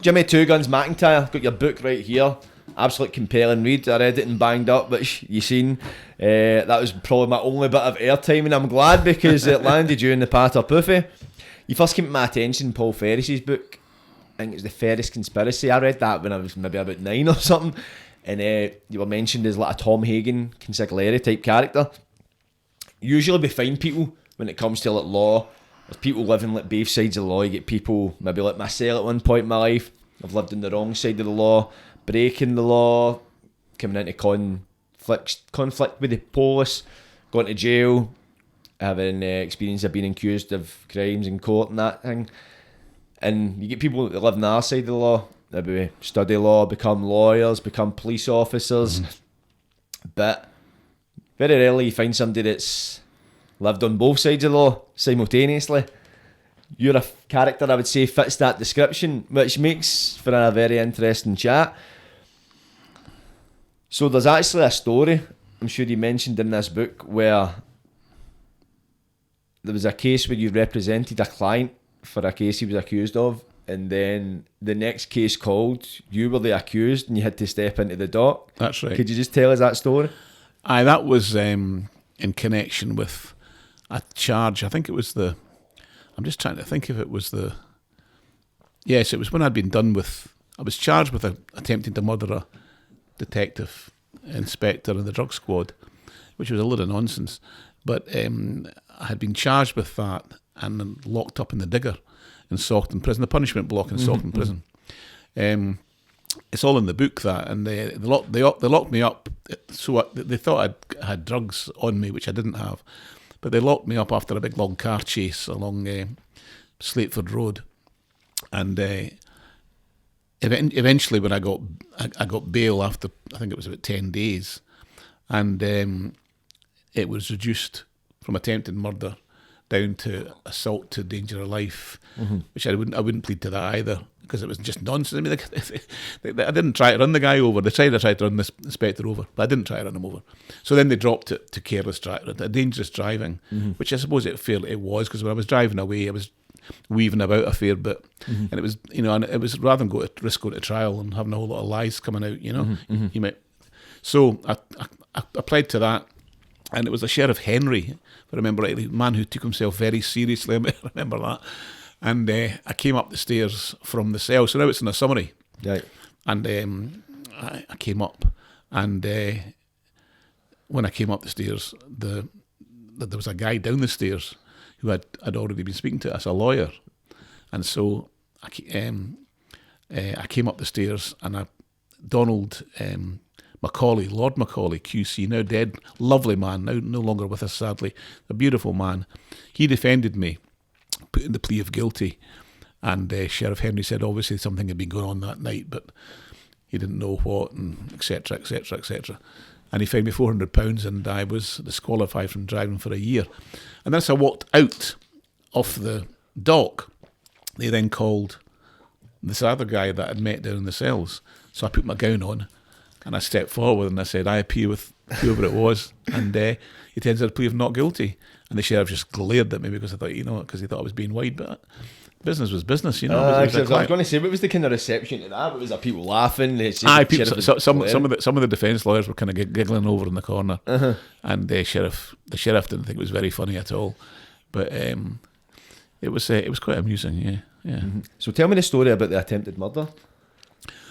Jimmy Two Guns McIntyre, got your book right here. Absolute compelling read. I read it and banged up, which you seen. That was probably my only bit of airtime, and I'm glad because it landed you in the Patter Poofy. You first came to my attention, Paul Ferris's book. I think it was The Ferris Conspiracy. I read that when I was maybe about 9 or something, and you were mentioned as like a Tom Hagen consigliere type character. Usually we find people when it comes to like law. There's people living like both sides of the law. You get people maybe like myself at one point in my life. I've lived on the wrong side of the law, breaking the law, coming into conflict with the police, going to jail, having experience of being accused of crimes in court and that thing. And you get people that live on our side of the law, maybe study law, become lawyers, become police officers. But very rarely you find somebody that's lived on both sides of the law simultaneously. You're a character I would say fits that description, which makes for a very interesting chat. So there's actually a story, I'm sure you mentioned in this book, where there was a case where you represented a client for a case he was accused of, and then the next case called, you were the accused and you had to step into the dock. That's right. Could you just tell us that story? Aye, that was in connection with a charge. I think it was I'm just trying to think if it was yes, it was when I'd been done with, I was charged with attempting to murder a detective inspector in the drug squad, which was a load of nonsense. But I had been charged with that and then locked up in the digger in Saughton prison, the punishment block in Saughton prison. It's all in the book, that, and they locked me up. So they thought I had drugs on me, which I didn't have, but they locked me up after a big long car chase along Slateford Road, and eventually when I got bail after, I think it was about 10 days, and it was reduced from attempted murder down to assault to danger of life, which I wouldn't plead to that either, because it was just nonsense. I mean, I didn't try to run the guy over. They tried to run this inspector over, but I didn't try to run him over. So then they dropped it to careless driving, dangerous driving, which I suppose it was, because when I was driving away, I was weaving about a fair bit, and it was, and it was rather than risk going to trial and having a whole lot of lies coming out, you might. So I applied to that. And it was the Sheriff Henry, if I remember rightly, a man who took himself very seriously. I remember that. And I came up the stairs from the cell. So now it's in a summary. Right. And I came up. And when I came up the stairs, there was a guy down the stairs who I'd already been speaking to as a lawyer. And so I came up the stairs, and Donald Macaulay, Lord Macaulay, QC, now dead, lovely man, now no longer with us, sadly, a beautiful man. He defended me, put in the plea of guilty, and Sheriff Henry said obviously something had been going on that night, but he didn't know what, and etc., etc., etc. And he fined me £400, and I was disqualified from driving for a year. And then as I walked out of the dock, they then called this other guy that I'd met down in the cells. So I put my gown on, and I stepped forward and I said, I appear with whoever it was. And he turns out a plea of not guilty. And the sheriff just glared at me because I thought, because he thought I was being wide. But business was business, I was going to say, what was the kind of reception to that? Was there people laughing? Some of the defence lawyers were kind of giggling over in the corner. And the sheriff didn't think it was very funny at all. But it was quite amusing, yeah. So tell me the story about the attempted murder.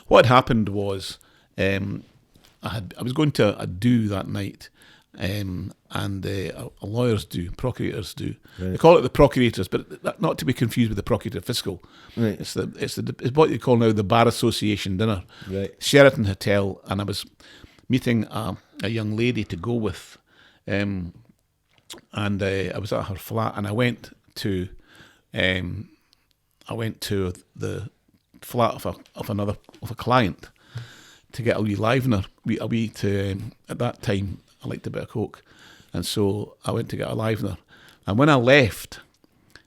What had happened was, I was going to a do that night, and lawyers do, procurators do. Right. They call it the procurators, but not to be confused with the procurator fiscal. Right. It's what they call now the Bar Association dinner. Right. Sheraton Hotel, and I was meeting a young lady to go with, and I was at her flat, and I went to the flat of a client to get a wee livener. At that time, I liked a bit of coke, and so I went to get a livener. And when I left,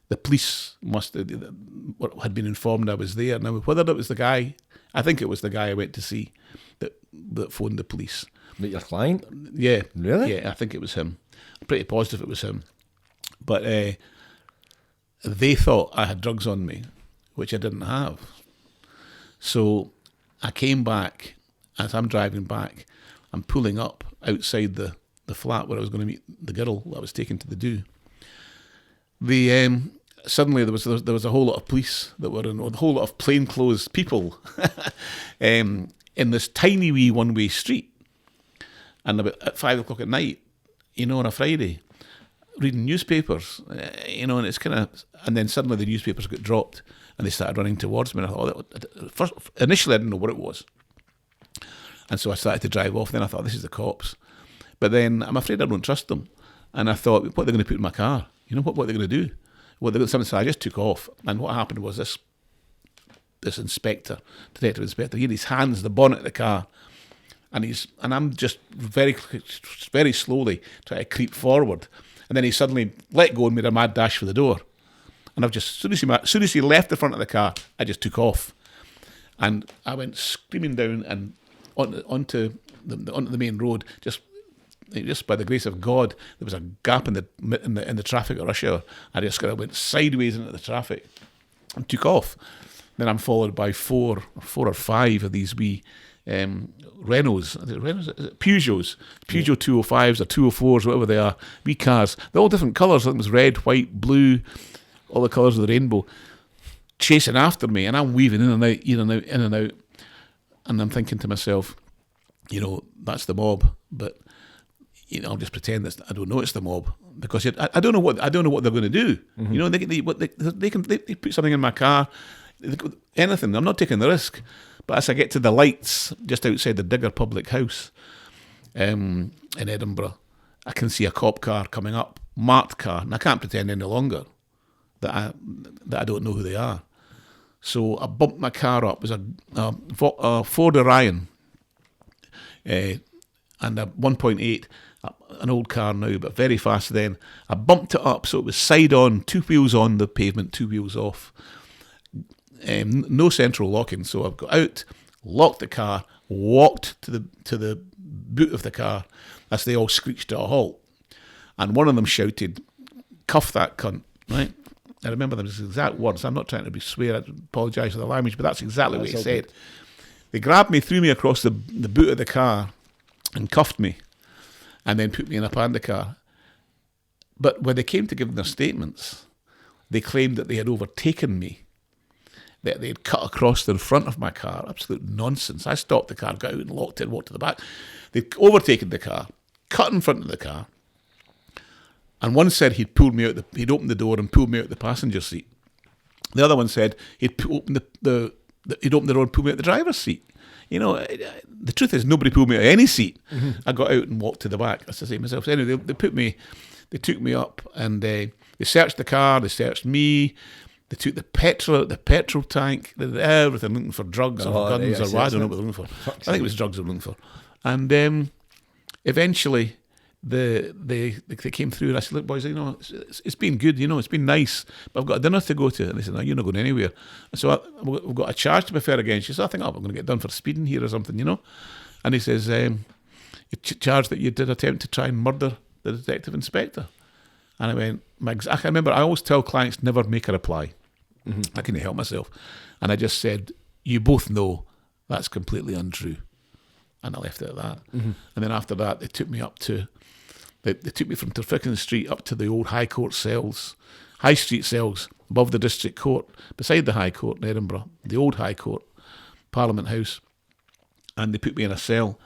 the police had been informed I was there. Now, whether it was the guy, I think it was the guy I went to see that phoned the police. But your client? Yeah. Really? Yeah, I think it was him. I'm pretty positive it was him. But they thought I had drugs on me, which I didn't have. So I came back. As I'm driving back, I'm pulling up outside the flat where I was going to meet the girl that I was taking to the do. Suddenly there was a whole lot of police that were in, a whole lot of plainclothes people in this tiny wee one-way street. And about at 5 o'clock at night, on a Friday, reading newspapers, and it's kind of, and then suddenly the newspapers got dropped and they started running towards me. And I thought, initially I didn't know what it was. And so I started to drive off. Then I thought, this is the cops. But then I'm afraid I don't trust them. And I thought, what are they going to put in my car? What are they going to do? So I just took off. And what happened was this detective inspector, he had his hands in the bonnet of the car. And I'm just very, very slowly trying to creep forward. And then he suddenly let go and made a mad dash for the door. And as soon as he left the front of the car, I just took off. And I went screaming down and onto the main road. Just by the grace of God, there was a gap in the traffic at rush hour. I just kind of went sideways into the traffic and took off. Then I'm followed by four or five of these wee Renaults, Peugeots, Peugeot 205s or 204s, whatever they are, wee cars. They're all different colours. I think it was red, white, blue, all the colours of the rainbow, chasing after me, and I'm weaving in and out, in and out. And I'm thinking to myself, that's the mob, but I'll just pretend that I don't know it's the mob, because I don't know what they're going to do. Mm-hmm. They put something in my car, anything. I'm not taking the risk. But as I get to the lights just outside the Digger Public House in Edinburgh, I can see a cop car coming up, marked car, and I can't pretend any longer that I don't know who they are. So I bumped my car up. It was a Ford Orion and a 1.8, an old car now, but very fast then. I bumped it up so it was side on, 2 wheels on the pavement, 2 wheels off. No central locking, so I've got out, locked the car, walked to the boot of the car as they all screeched to a halt. And one of them shouted, "Cuff that cunt," right? I remember those exact words. I'm not trying to be swear, I apologise for the language, but that's exactly what he said. They grabbed me, threw me across the boot of the car and cuffed me and then put me in a panda car. But when they came to give their statements, they claimed that they had overtaken me, that they had cut across the front of my car. Absolute nonsense. I stopped the car, got out and locked it and walked to the back. They'd overtaken the car, cut in front of the car, and one said he'd opened the door and pulled me out the passenger seat. The other one said he'd opened the door and pulled me out the driver's seat. The truth is nobody pulled me out of any seat. Mm-hmm. I got out and walked to the back. That's the same myself. So anyway, they took me up and they searched the car, they searched me. They took the petrol out the petrol tank. They did everything, looking for drugs or guns or what. I don't know what they're looking for. I think it was drugs they were looking for. And eventually they came through and I said, "Look, boys, it's been good, it's been nice, but I've got a dinner to go to." And they said, "No, you're not going anywhere." And so we've got a charge to be fair against you. So I think, I'm going to get done for speeding here or something, And he says, "You charged that you did attempt to try and murder the detective inspector." And I went, I remember I always tell clients never make a reply. Mm-hmm. I couldn't help myself. And I just said, "You both know that's completely untrue." And I left it at that. Mm-hmm. And then after that, they took me from Trafficking Street up to the old High Court cells, High Street cells, above the District Court, beside the High Court in Edinburgh, the old High Court, Parliament House. And they put me in a cell.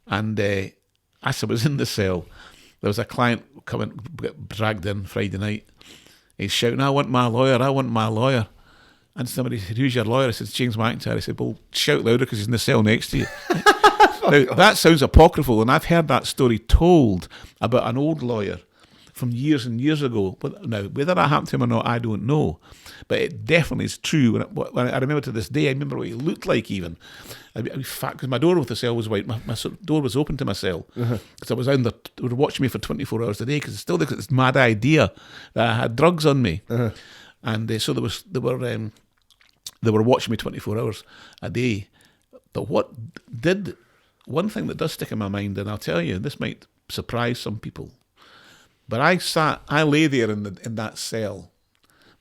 And as I was in the cell, there was a client coming, dragged in Friday night. He's shouting, "I want my lawyer, I want my lawyer." And somebody said, "Who's your lawyer?" I said, "James Mcintyre." I said, "Well, shout louder because he's in the cell next to you." Now, that sounds apocryphal, and I've heard that story told about an old lawyer from years and years ago. But now, whether that happened to him or not, I don't know. But it definitely is true. When I remember to this day, I remember what he looked like even. In fact, because my door with the cell was white, my door was open to my cell. Because I was down there, they were watching me for 24 hours a day, because still there's this mad idea that I had drugs on me. And so they were watching me 24 hours a day. But one thing that does stick in my mind, and I'll tell you, this might surprise some people, but I lay there in that cell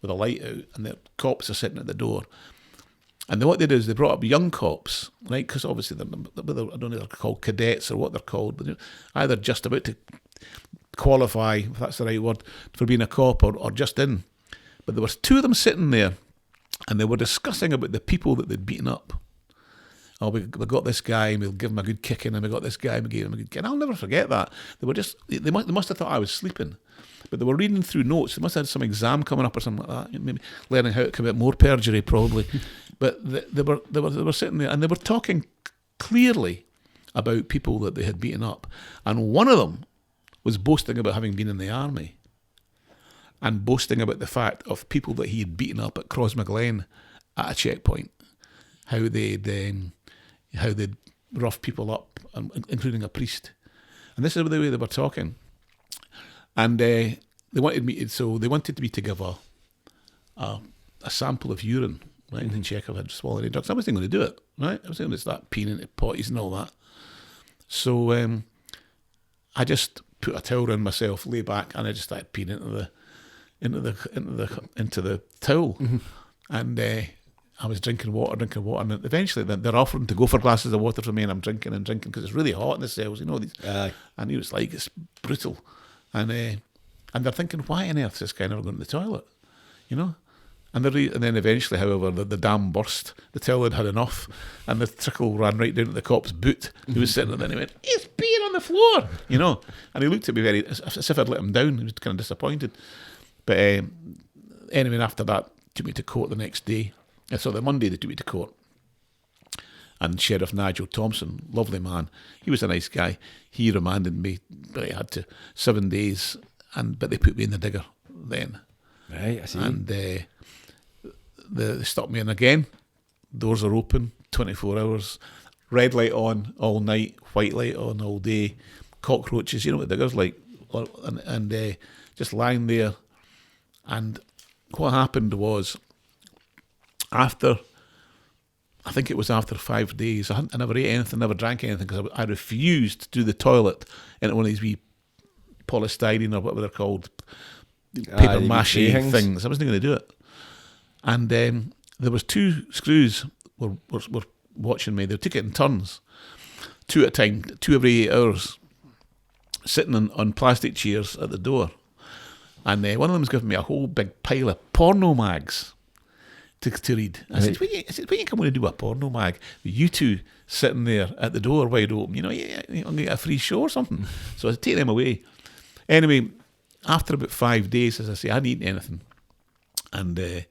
with a light out, and the cops are sitting at the door, And then what they did is they brought up young cops, right? Because obviously I don't know if they're called cadets or what they're called, but either just about to qualify, if that's the right word, for being a cop or just in. But there was two of them sitting there, and they were discussing about the people that they'd beaten up. Oh, we got this guy, and we'll give him a good kicking, and we got this guy, and we gave him a good kicking. I'll never forget that. They must have thought I was sleeping, but they were reading through notes. They must have had some exam coming up or something like that. Maybe learning how to commit more perjury, probably. But they were sitting there, and they were talking clearly about people that they had beaten up, and one of them was boasting about having been in the army, and boasting about the fact of people that he had beaten up at Crossmaglen at a checkpoint, how they'd rough people up, including a priest. And this is the way they were talking. And they wanted me to give a sample of urine, right, and check if I'd swallowed any drugs. I wasn't going to do it, right? I was going to start peeing into potties and all that. So I just put a towel around myself, lay back, and I just started peeing into the towel. Mm-hmm. And I was drinking water, and eventually they're offering to go for glasses of water for me, and I'm drinking because it's really hot in the cells, and he was like, it's brutal, and they're thinking, why on earth is this guy never going to the toilet, And then eventually, however, the dam burst. The towel had enough, and the trickle ran right down to the cop's boot. He was sitting there, and he went, "He's peeing on the floor," And he looked at me as if I'd let him down. He was kind of disappointed. But anyway, after that, took me to court the next day. So the Monday they took me to court, and Sheriff Nigel Thompson, lovely man, he was a nice guy. He remanded me, but I had to 7 days, but they put me in the digger then. Right, I see. And they stopped me in again. Doors are open, 24 hours. Red light on all night, white light on all day. Cockroaches, you know what diggers like. And just lying there. And what happened was, I think it was after 5 days, I never ate anything, never drank anything, because I refused to do the toilet in one of these wee polystyrene or whatever they're called, paper mache things. I wasn't going to do it. And there was two screws were watching me. They took it in turns, two at a time, 2 every 8 hours, sitting on plastic chairs at the door. And one of them was giving me a whole big pile of porno mags to read. I said, when you come to do a porno mag, you two sitting there at the door wide open, you're going to get a free show or something. So I take them away. Anyway, after about 5 days, as I say, I hadn't eaten anything. And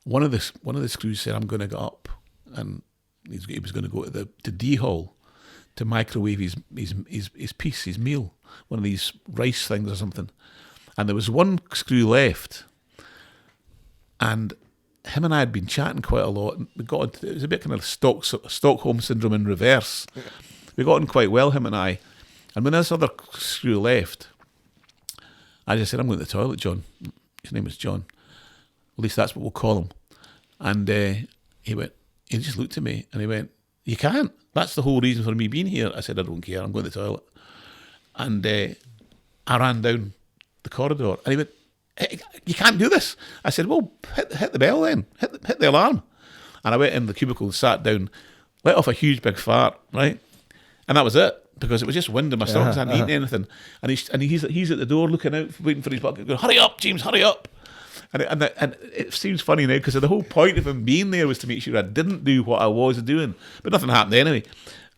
one of the screws said, I'm going to get up. And he was going to go to D Hall to microwave his meal, one of these rice things or something. And there was one screw left. And him and I had been chatting quite a lot. And it was a bit kind of Stockholm syndrome in reverse. We got on quite well, him and I. And when this other screw left, I just said, I'm going to the toilet, John. His name was John. At least that's what we'll call him. And he just looked at me and he went, you can't. That's the whole reason for me being here. I said, I don't care. I'm going to the toilet. And I ran down the corridor and he went, hey, you can't do this. I said, well, hit the bell then. Hit the alarm. And I went in the cubicle, sat down, let off a huge big fart, right? And that was it, because it was just wind in my stomach. I hadn't eaten anything. And he's at the door looking out, waiting for his bucket, going, hurry up, James, hurry up. And it seems funny now, because the whole point of him being there was to make sure I didn't do what I was doing. But nothing happened anyway.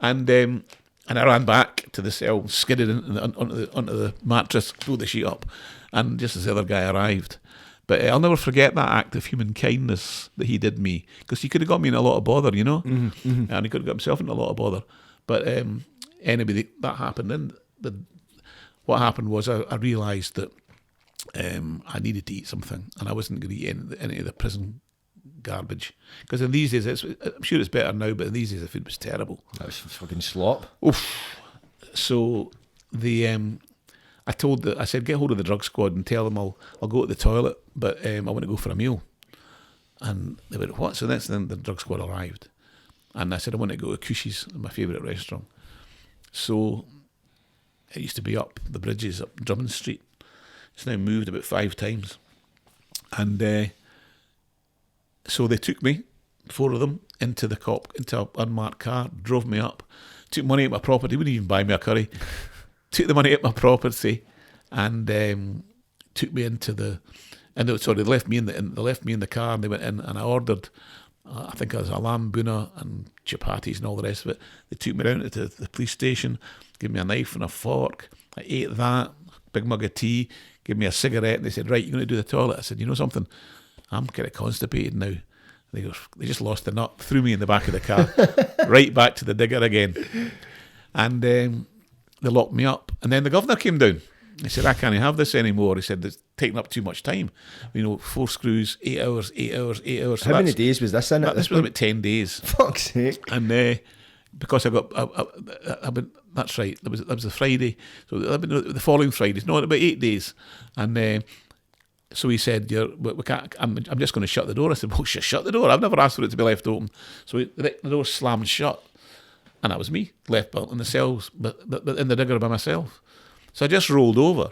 And I ran back to the cell, skidded onto the mattress, pulled the sheet up, and just as the other guy arrived. But I'll never forget that act of human kindness that he did me, because he could have got me in a lot of bother, and he could have got himself in a lot of bother. But anyway, that happened. And what happened was I realised that I needed to eat something, and I wasn't going to eat any of the prison garbage. Because in these days, I'm sure it's better now, but in these days the food was terrible. That was fucking slop. Oof. So I said, get hold of the drug squad and tell them I'll go to the toilet, but I want to go for a meal. And they went, what? So then the drug squad arrived. And I said, I want to go to Cushy's, my favourite restaurant. So it used to be up the bridges up Drummond Street. It's now moved about 5 times. And so they took me 4 of them, into an unmarked car, drove me up, took money out my property, wouldn't even buy me a curry, took the money out my property, and took me into the. And they left me in the car, and they went in, and I ordered, I think it was a lamb bhuna and chapatis and all the rest of it. They took me down to the police station, gave me a knife and a fork. I ate that, big mug of tea, gave me a cigarette, and they said, right, you're going to do the toilet. I said, you know something? I'm kind of constipated now. They just lost the nut, threw me in the back of the car, right back to the digger again. And they locked me up. And then the governor came down. He said, I can't have this anymore. He said, it's taking up too much time. 4 screws, 8 hours, 8 hours, 8 hours. How many days was this in it? This was about 10 days. Fuck's sake. And because I got, that's right, that was the Friday. So the following Friday, no, about 8 days. And so he said, we can't, I'm just going to shut the door. I said, well, shut the door. I've never asked for it to be left open. So the door slammed shut. And that was me, left in the cells, but in the digger by myself. So I just rolled over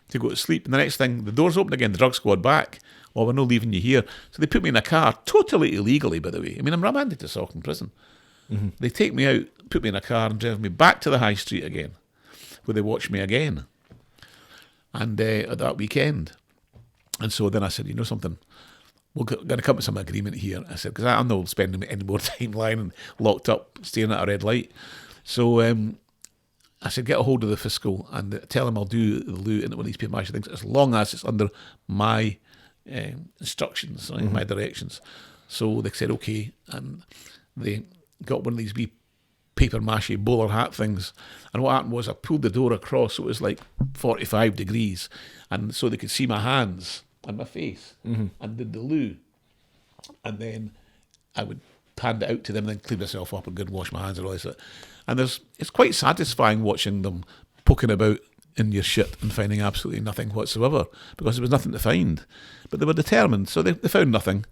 to go to sleep. And the next thing, the door's open again, the drug squad back. Well, we're not leaving you here. So they put me in a car, totally illegally, by the way. I mean, I'm remanded to Saucon prison. Mm-hmm. They take me out, put me in a car, and drive me back to the high street again, where they watch me again. And that weekend. And so then I said, you know something? We're going to come to some agreement here. I said, because I'm not spending any more time lying and locked up, staring at a red light. So I said, get a hold of the fiscal and tell him I'll do the loot and one of these people things as long as it's under my instructions, mm-hmm. my directions. So they said, okay. And they got one of these wee paper mache bowler hat things. And what happened was I pulled the door across, so it was like 45 degrees. And so they could see my hands and my face, mm-hmm. and did the loo. And then I would hand it out to them and then clean myself up and go and wash my hands and all this. And it's quite satisfying watching them poking about in your shit and finding absolutely nothing whatsoever, because there was nothing to find. But they were determined, so they found nothing.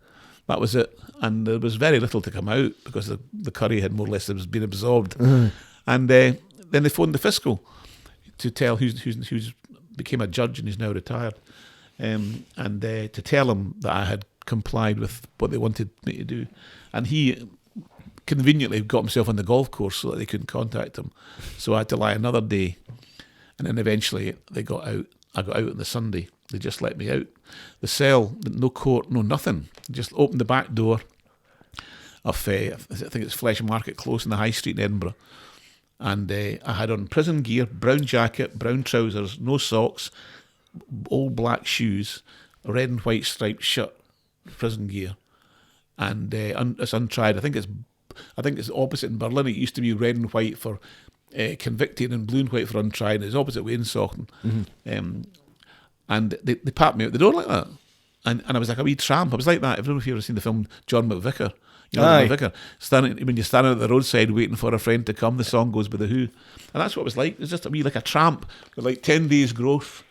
That was it. And there was very little to come out because the curry had more or less been absorbed. Mm. And then they phoned the fiscal to tell who's became a judge and is now retired, and to tell him that I had complied with what they wanted me to do. And he conveniently got himself on the golf course so that they couldn't contact him. So I had to lie another day. And then eventually they got out. I got out on the Sunday. They just let me out. The cell, no court, no nothing. Just opened the back door of, I think it's Flesh Market Close in the High Street in Edinburgh. And I had on prison gear, brown jacket, brown trousers, no socks, old black shoes, a red and white striped shirt, prison gear. And it's untried. I think it's opposite in Berlin. It used to be red and white for convicted and blue and white for untried. It's opposite way in Saucon. Mm-hmm. And they packed me out the door like that. And I was like a wee tramp. I was like that. I don't know if you've ever seen the film John McVicar. You know, McVicar. When you're standing at the roadside waiting for a friend to come, the song goes by The Who. And that's what it was like. It was just a wee like a tramp with like 10 days growth.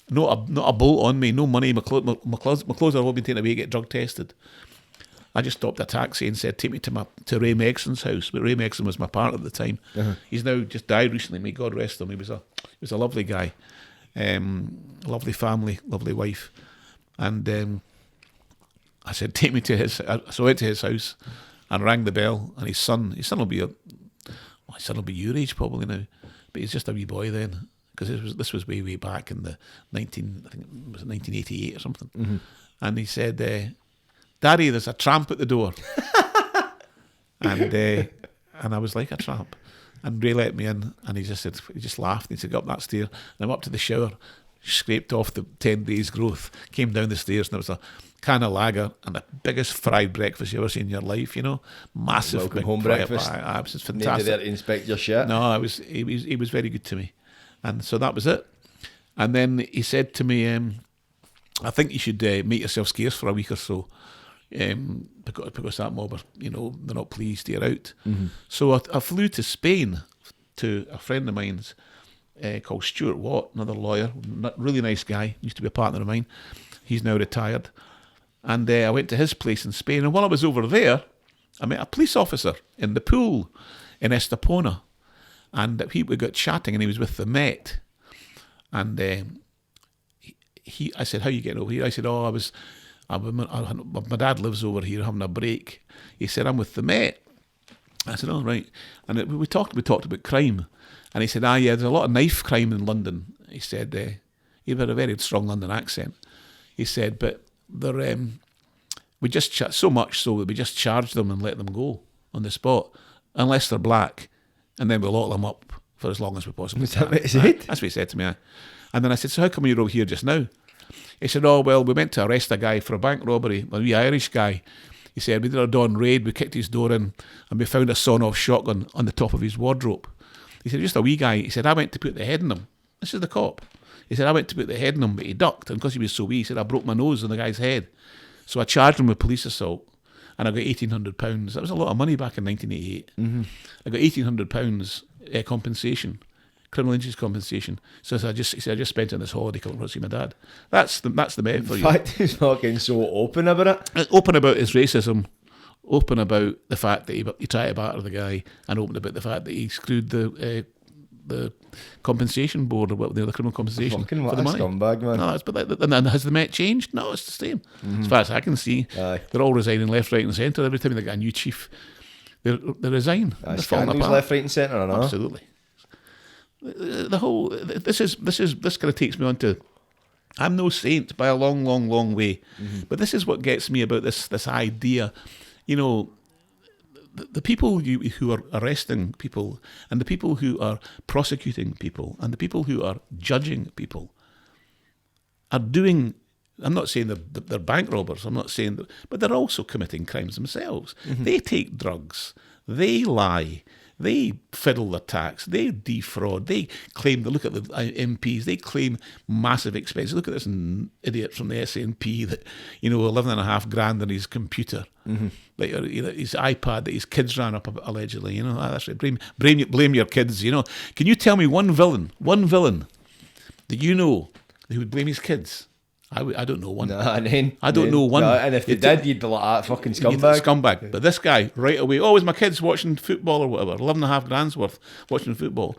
Not a bolt on me, no money. My clothes are all been taken away to get drug tested. I just stopped a taxi and said, take me to Ray Mexon's house. But Ray Mexon was my partner at the time. Uh-huh. He's now just died recently. May God rest him. He was a lovely guy. Lovely family, lovely wife. And I said, take me to his. So I went to his house and rang the bell. And his son will be your age probably now, but he's just a wee boy then, because this was way back in the 1988 or something. Mm-hmm. And he said, Daddy, there's a tramp at the door. and I was like, a tramp. And Ray let me in, and he just laughed. He said, go up that stair. And I'm up to the shower, scraped off the 10 days growth, came down the stairs, and there was a can of lager and the biggest fried breakfast you ever seen in your life, you know, massive. Welcome home breakfast. It was fantastic. Nobody there to inspect your shit. No, he was very good to me. And so that was it. And then he said to me, I think you should make yourself scarce for a week or so. Because that mob are, they're not pleased you're out. Mm-hmm. So I flew to Spain to a friend of mine's called Stuart Watt, another lawyer, really nice guy, used to be a partner of mine. He's now retired. And I went to his place in Spain, and while I was over there, I met a police officer in the pool in Estepona, and we got chatting, and he was with the Met. And I said, how are you getting over here? I said, I My dad lives over here having a break. He said, I'm with the Met. I said, all right. And we talked about crime. And he said, yeah, there's a lot of knife crime in London. He said, he had a very strong London accent. He said, but they're, we just so much so that we just charge them and let them go on the spot, unless they're black, and then we'll lock them up for as long as we possibly can. Is that what he said? That's what he said to me. And then I said, so how come you're over here just now? He said, oh, well, we went to arrest a guy for a bank robbery, a wee Irish guy. He said, we did a dawn raid, we kicked his door in, and we found a sawn-off shotgun on the top of his wardrobe. He said, just a wee guy. He said, I went to put the head in him. This is the cop. He said, I went to put the head in him, but he ducked, and because he was so wee, he said, I broke my nose on the guy's head. So I charged him with police assault, and I got £1,800. That was a lot of money back in 1988. Mm-hmm. I got £1,800 compensation, criminal injuries compensation. So he said, I just spent it on this holiday coming to see my dad. That's the Met for you. In fact, he's not getting so open about it. Open about his racism, open about the fact that he tried to batter the guy, and open about the fact that he screwed the compensation board, or what, the criminal compensation Fucking for what the a money. scumbag, man. No, and has the Met changed? No, it's the same. As far as I can see, Aye. they're all resigning left, right, and centre. Every time they get a new chief, they resign. They're falling Scandals apart. left, right, and centre, I know. Absolutely. The whole this kind of takes me on to. I'm no saint by a long, long, long way, but this is what gets me about this idea. You know, the people who are arresting people, and the people who are prosecuting people, and the people who are judging people are doing. I'm not saying they're bank robbers. I'm not saying that, but they're also committing crimes themselves. They take drugs. They lie. They fiddle the tax. They defraud. They claim. Look at the MPs. They claim massive expenses. Look at this idiot from the SNP that, you know, $11,500 on his computer, like, you know, his iPad that his kids ran up allegedly. You know, that's right. Blame your kids. You know, can you tell me one villain that you know who would blame his kids? I don't know one. Nah, I don't know one. No, and if you did, you'd be like, fucking scumbag. Scumbag. But this guy, right away, oh, it was my kids watching football or whatever, $11,500 worth watching football.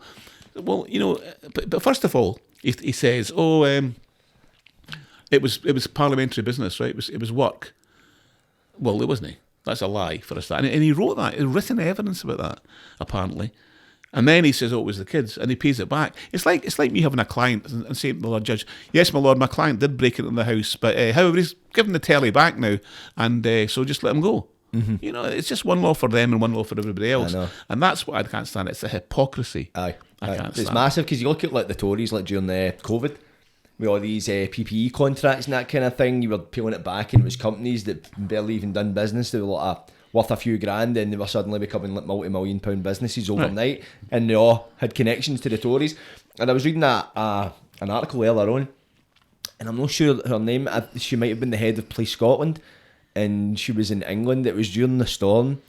Well, you know, but first of all, he says, oh, it was parliamentary business, right? It was work. Well, it wasn't. That's a lie for a start. And he wrote that. There's written evidence about that, apparently. And then he says, oh, it was the kids, and he pays it back. It's like me having a client and saying to the Lord Judge, yes, my Lord, my client did break into the house, but however, he's given the telly back now, and so just let him go. You know, it's just one law for them and one law for everybody else. And that's what I can't stand. It's the hypocrisy. Aye. I can't stand. It's massive, because you look at like the Tories, like during the COVID, with all these PPE contracts and that kind of thing, you were peeling it back, and it was companies that barely even done business. They were like worth a few grand, and they were suddenly becoming like multi-million pound businesses overnight, right. And they all had connections to the Tories. And I was reading an article earlier on, and I'm not sure her name, she might have been the head of Police Scotland, and she was in England. It was during the storm,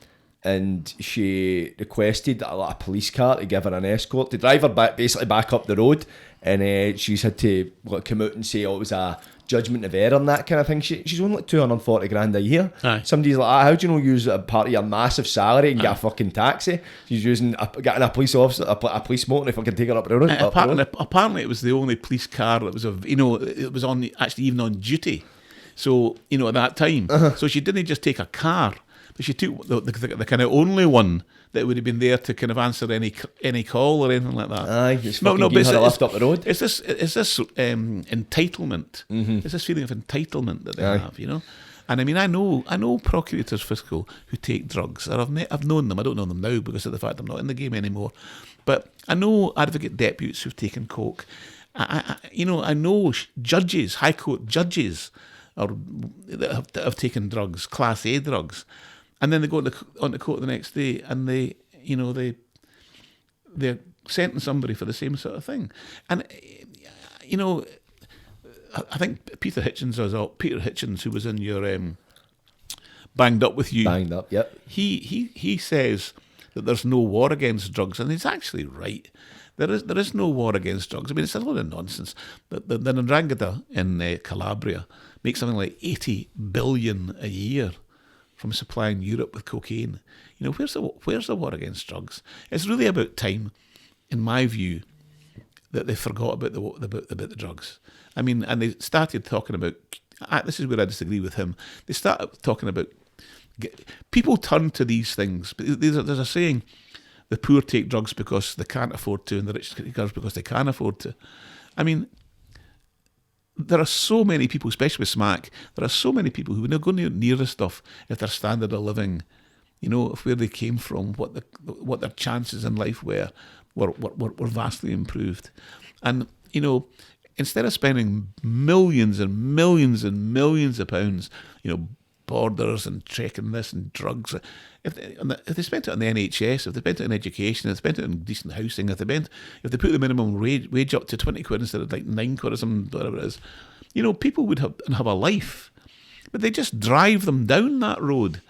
and she requested a police car to give her an escort to drive her back up the road, and she's had to come out and say, oh, it was a judgment of error and that kind of thing. She's only like $240,000 a year. Aye. Somebody's like, how do you know use a part of your massive salary and get a fucking taxi? She's getting a police officer, a police motor if I can take her up the road. Apparently it was the only police car that was it was on actually even on duty. So, you know, at that time. So she didn't just take a car, but she took the kind of only one that would have been there to kind of answer any call or anything like that. Aye, it's her a lift up the road. It's this entitlement. It's this feeling of entitlement that they have, you know. And I mean, I know procurators fiscal who take drugs. I've known them. I don't know them now because of the fact I'm not in the game anymore. But I know advocate deputies who've taken coke. I know judges, High Court judges, that have taken drugs, Class A drugs. And then they go on the court the next day, and they're sentencing somebody for the same sort of thing. And you know, I think Peter Hitchens, who was in your Banged Up with You. Banged Up, yep. He says that there's no war against drugs, and he's actually right. There is no war against drugs. I mean, it's a load of nonsense. The Ndrangheta in Calabria makes something like 80 billion a year from supplying Europe with cocaine. You know, where's the war against drugs? It's really about time, in my view, that they forgot about the drugs. I mean, and they started talking about this is where I disagree with him. They start talking about people turn to these things. There's a saying: the poor take drugs because they can't afford to, and the rich take drugs because they can afford to. I mean, there are so many people, especially with smack, there are so many people who would not go near this stuff if their standard of living, of where they came from, what their chances in life were vastly improved. And, instead of spending millions and millions and millions of pounds, borders and trekking this and drugs, if they spent it on the NHS, if they spent it on education, if they spent it on decent housing, if they put the minimum wage up to 20 quid instead of like 9 quid or something, whatever it is, people would have a life. But they just drive them down that road.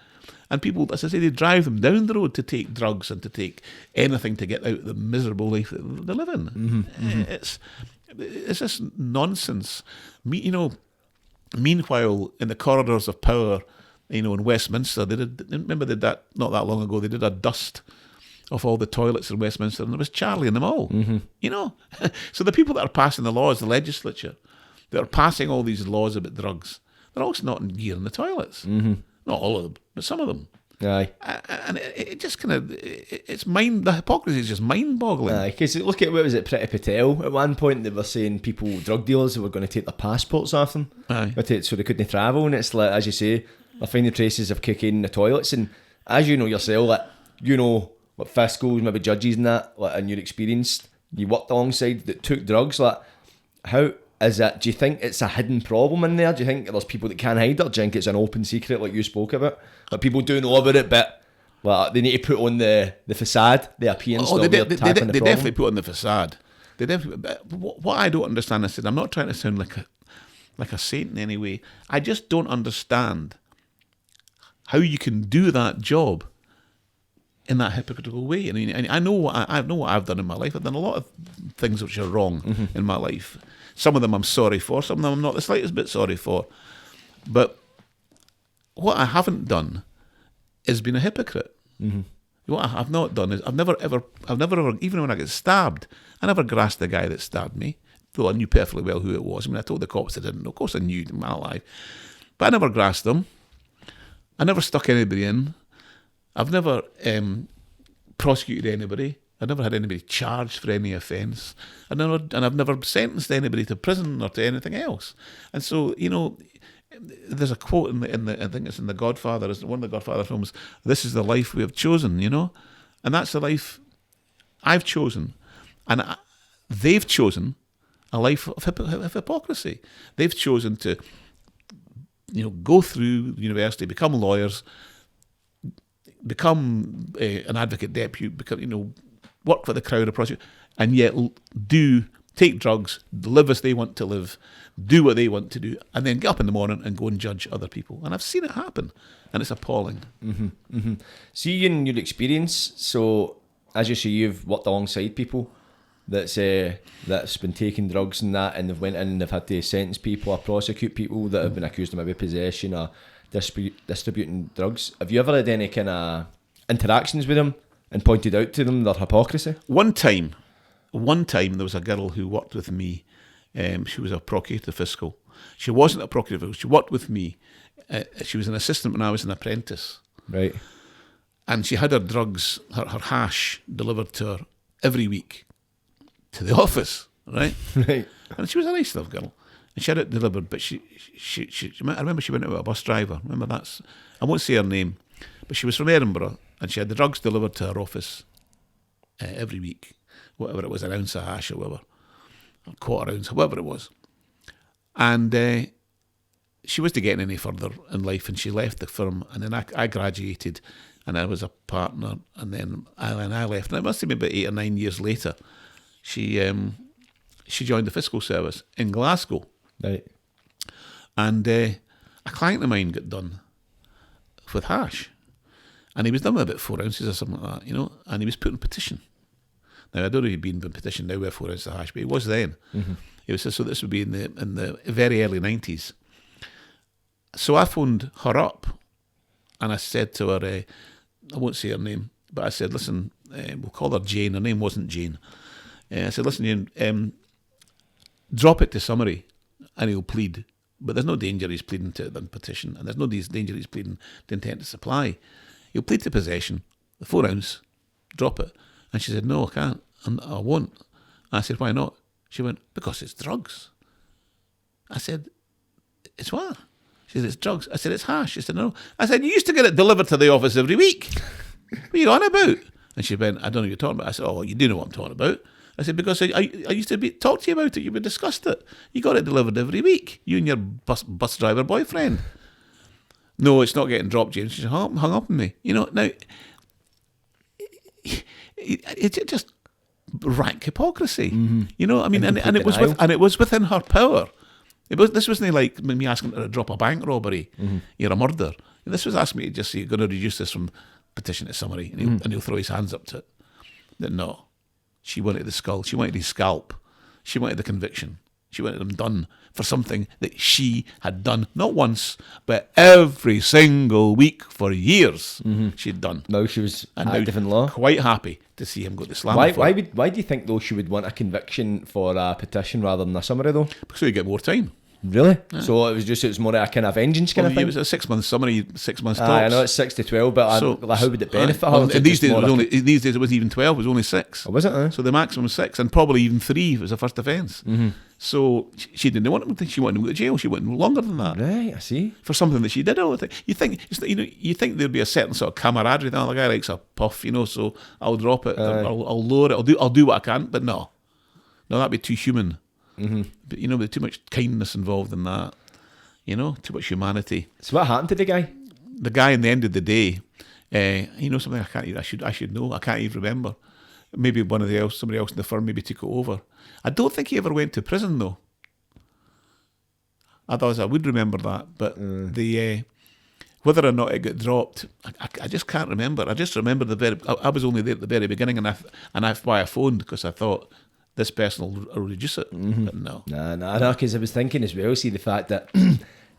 And people, as I say, they drive them down the road to take drugs and to take anything to get out of the miserable life that they live in. Mm-hmm. It's just nonsense. Meanwhile, in the corridors of power, in Westminster, they did that not that long ago. They did a dust of all the toilets in Westminster, and there was Charlie in them all. Mm-hmm. So the people that are passing the laws, the legislature, that are passing all these laws about drugs, they're also not in gear in the toilets. Mm-hmm. Not all of them, but some of them. Aye. And it just kind of, the hypocrisy is just mind-boggling. Aye, because look at, what was it, Premeditated Patter? At one point they were saying drug dealers, were going to take their passports off them. Aye. So they couldn't travel, and it's like, as you say, they're finding traces of cocaine in the toilets, and as you know yourself, what fiscals, maybe judges and that, in your experience, you worked alongside that took drugs, how is that? Do you think it's a hidden problem in there? Do you think there's people that can't hide it? Or do you think it's an open secret like you spoke about? Like people do know about it, but they need to put on the facade, the appearance. They definitely put on the facade. They definitely. What I don't understand, I said, I'm not trying to sound like a saint in any way. I just don't understand how you can do that job in that hypocritical way. I mean, I know what I've done in my life. I've done a lot of things which are wrong in my life. Some of them I'm sorry for, some of them I'm not the slightest bit sorry for. But what I haven't done is been a hypocrite. Mm-hmm. What I've not done is I've never ever, even when I get stabbed, I never grasped the guy that stabbed me, though I knew perfectly well who it was. I mean, I told the cops I didn't know. Of course I knew in my life. But I never grasped them. I never stuck anybody in. I've never prosecuted anybody. I never had anybody charged for any offence. I've never sentenced anybody to prison or to anything else. And so, there's a quote in the I think it's in The Godfather, it's one of the Godfather films, "This is the life we have chosen," and that's the life I've chosen. And they've chosen a life of hypocrisy. They've chosen to, go through university, become lawyers, become an advocate deputy, work for the crowd of prosecutors, and yet take drugs, live as they want to live, do what they want to do, and then get up in the morning and go and judge other people. And I've seen it happen, and it's appalling. Mm-hmm, mm-hmm. See, in your experience, so as you say, you've worked alongside people that's been taking drugs and that, and they've went in and they've had to sentence people or prosecute people that have been accused of maybe possession or distributing drugs. Have you ever had any kind of interactions with them and pointed out to them their hypocrisy? One time there was a girl who worked with me. She was a procurator fiscal. She wasn't a procurator fiscal. She worked with me. She was an assistant when I was an apprentice. Right. And she had her drugs, her hash delivered to her every week to the office. Right. Right. And she was a nice enough girl. And she had it delivered, but she I remember she went out with a bus driver. I won't say her name, but she was from Edinburgh, and she had the drugs delivered to her office every week, whatever it was, an ounce of hash or whatever, a quarter ounce, whatever it was. And she wasn't getting any further in life, and she left the firm, and then I graduated, and I was a partner, and then I left. And it must have been about 8 or 9 years later, she joined the fiscal service in Glasgow. Right. And a client of mine got done with hash, and he was done with about 4 ounces or something like that, and he was put in petition. Now, I don't know if he'd been petitioned now with 4 ounces of hash, but he was then. Mm-hmm. It was so this would be in the very early 90s. So I phoned her up, and I said to her, I won't say her name, but I said, listen, we'll call her Jane. Her name wasn't Jane. I said, listen, Jane, drop it to summary, and he'll plead, but there's no danger he's pleading to the petition, and there's no danger he's pleading to intent to supply. He'll plead to possession, the 4 ounce, drop it. And she said, no, I can't, and I won't. I said, why not? She went, because it's drugs. I said, it's what? She said, it's drugs. I said, it's hash. She said, no. I said, you used to get it delivered to the office every week. What are you on about? And she went, I don't know what you're talking about. I said, oh, you do know what I'm talking about. I said, because I used to talk to you about it. You would discussed it. You got it delivered every week. You and your bus driver boyfriend. No, it's not getting dropped, James. She hung up on me. You know, now, it's just rank hypocrisy. You know, I mean, and it was within her power. This wasn't like me asking her to drop a bank robbery, you're a murder. This was asking me to just say, you're going to reduce this from petition to summary, and he'll throw his hands up to it. Then no, she wanted the skull, she wanted his scalp, she wanted the conviction, she wanted him done for something that she had done not once, but every single week for years. She'd done. Now she was active in law. Quite happy to see him go to slam. Why do you think though she would want a conviction for a petition rather than a summary though? Because you get more time. Really? Yeah. So it was more a kind of vengeance kind of thing? It was a 6 month summary, 6 months tops. I know it's 6 to 12, but how would it benefit her? These days it wasn't even 12, it was only 6. Oh, was it? So the maximum was 6, and probably even 3 if it was a first offence. So she didn't want him. She wanted him to go to jail. She wanted him longer than that. Right, I see. For something that she did all the time. You think there'd be a certain sort of camaraderie. The other guy likes a puff, so I'll drop it. I'll lower it. I'll do what I can. But no, that'd be too human. But there's too much kindness involved in that. Too much humanity. So what happened to the guy? The guy, in the end of the day, something I should know. I can't even remember. Maybe somebody else in the firm maybe took it over. I don't think he ever went to prison though. Otherwise, I would remember that. But whether or not it got dropped, I just can't remember. I just remember I was only there at the very beginning, and that's why I phoned, because I thought this person will reduce it. But no. No, because I was thinking as well, see the fact that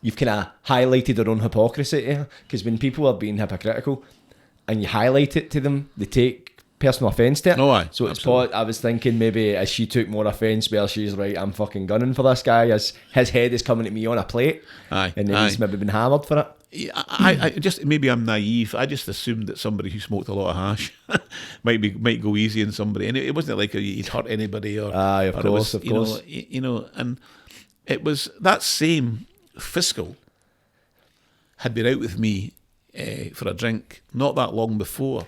you've kind of highlighted their own hypocrisy, because when people are being hypocritical and you highlight it to them, they take personal offence to it. No, aye. So I was thinking maybe as she took more offence where she's right, I'm fucking gunning for this guy, as his head is coming at me on a plate. Aye. And then he's maybe been hammered for it. Maybe I'm naive. I just assumed that somebody who smoked a lot of hash might go easy on somebody, and it wasn't like he'd hurt anybody or. Of course. And it was that same fiscal had been out with me for a drink not that long before,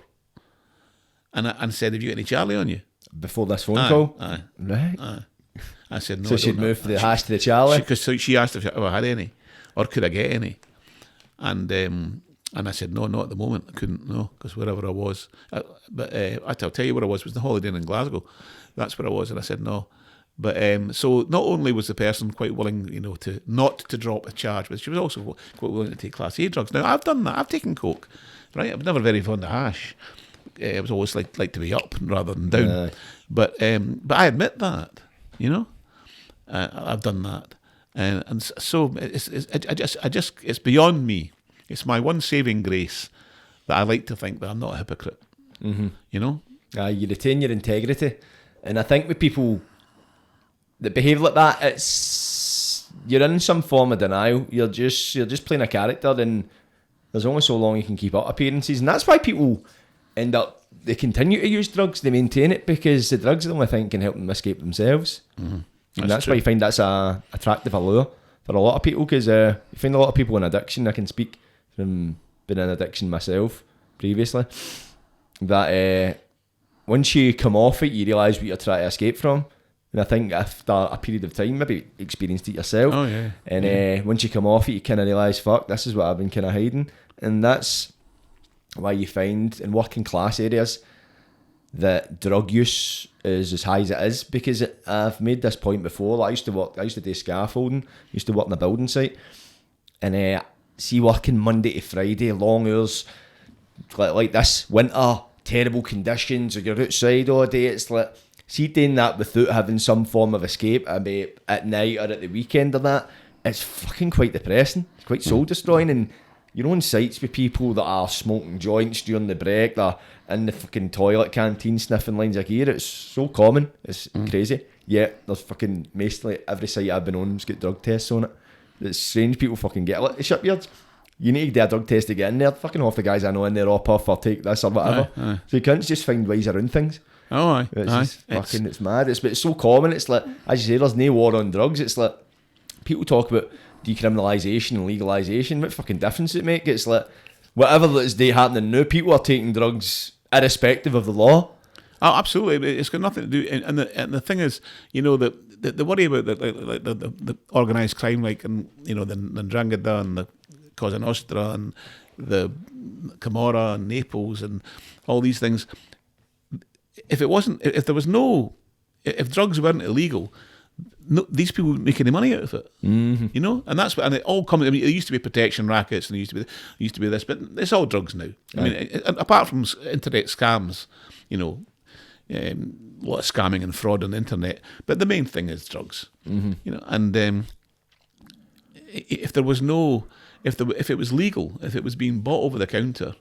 and said, "Have you got any Charlie on you?" Before this phone call, aye. Right? Aye. I said no. So she'd moved from the hash to the Charlie, because she asked if I had any, or could I get any. And I said, no, not at the moment. I couldn't, no, because wherever I was. But I'll tell you where I was the Holiday Inn in Glasgow. That's where I was, and I said no. But so not only was the person quite willing, to not to drop a charge, but she was also quite willing to take Class A drugs. Now, I've done that. I've taken coke, right? I was never very fond of hash. I was always like to be up rather than down. But I admit that, I've done that. And so it's beyond me. It's my one saving grace that I like to think that I'm not a hypocrite. You retain your integrity, and I think with people that behave like that, you're in some form of denial. You're just playing a character, and there's only so long you can keep up appearances, and that's why people they continue to use drugs. They maintain it because the drugs are the only thing that can help them escape themselves. And that's why you find that's a attractive allure for a lot of people, because you find a lot of people in addiction. I can speak from being in addiction myself previously, that once you come off it, you realise what you're trying to escape from. And I think after a period of time, maybe experienced it yourself. Oh, yeah. And once you come off it, you kind of realise, fuck, this is what I've been kind of hiding. And that's why you find in working class areas that drug use is as high as it is, because I've made this point before. I used to do scaffolding, used to work in a building site, and see working Monday to Friday, long hours, like this winter, terrible conditions, or you're outside all day. It's like, see, doing that without having some form of escape, maybe at night or at the weekend or that, it's fucking quite depressing. It's quite soul destroying, and you're on sites with people that are smoking joints during the break, they're in the fucking toilet canteen sniffing lines of gear. It's so common. It's crazy. Yeah, there's fucking basically every site I've been on has got drug tests on it. that strange people fucking get. Like the shipyards, you need to do a drug test to get in there. Fucking half the guys I know in there up off or take this or whatever. Aye. So you can't just find ways around things. Oh, aye. It's mad. It's so common. It's like, as you say, there's no war on drugs. It's like, people talk about decriminalisation and legalisation. What fucking difference it make? It's like, whatever that's happening now, people are taking drugs irrespective of the law. Oh, absolutely. It's got nothing to do. And the thing is, the worry about the organised crime, like, and the Ndrangheta and the Cosa Nostra and the Camorra and Naples and all these things. If drugs weren't illegal, these people wouldn't make any money out of it. Mm-hmm. And that's what, and it all comes. I mean, there used to be protection rackets, and there used to be this, but it's all drugs now. I mean, apart from internet scams, a lot of scamming and fraud on the internet, but the main thing is drugs. Mm-hmm. And if there was if it was legal, if it was being bought over the counter,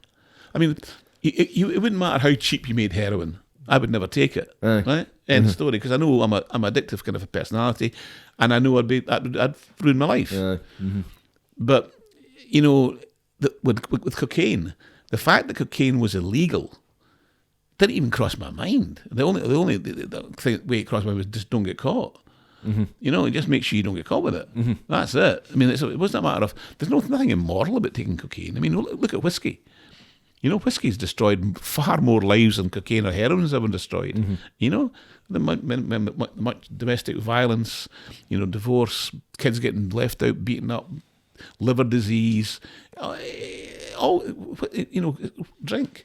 I mean, it wouldn't matter how cheap you made heroin. I would never take it, right? End story. Because I know I'm addictive kind of a personality, and I know I'd ruin my life. Mm-hmm. But with cocaine, the fact that cocaine was illegal didn't even cross my mind. The only way it crossed my mind was just don't get caught. Mm-hmm. Just make sure you don't get caught with it. Mm-hmm. That's it. I mean, it wasn't a matter of, there's nothing immoral about taking cocaine. I mean, look at whiskey. Whiskey's destroyed far more lives than cocaine or heroin's ever destroyed. Mm-hmm. The much domestic violence, divorce, kids getting left out, beaten up, liver disease, all, drink.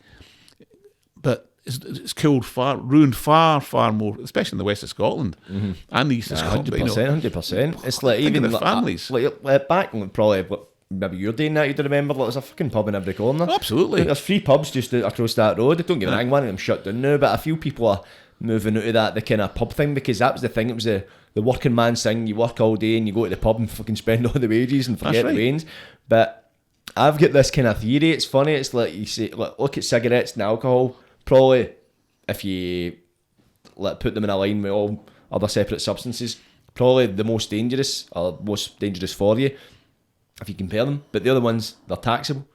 But it's ruined far more, especially in the west of Scotland and the east of Scotland. 100%. It's like even the families. Like back probably maybe your day now, you'd remember, like, there's a fucking pub in every corner. Absolutely. There's 3 pubs just across that road. Don't get me wrong, one of them shut down now, but a few people are moving out of the kind of pub thing, because that was the thing. It was the working man's thing. You work all day and you go to the pub and fucking spend all the wages and forget the wains. But I've got this kind of theory. It's funny. It's like, you say, look at cigarettes and alcohol. Probably, if you put them in a line with all other separate substances, probably the most dangerous for you, if you compare them. But the other ones, they're taxable.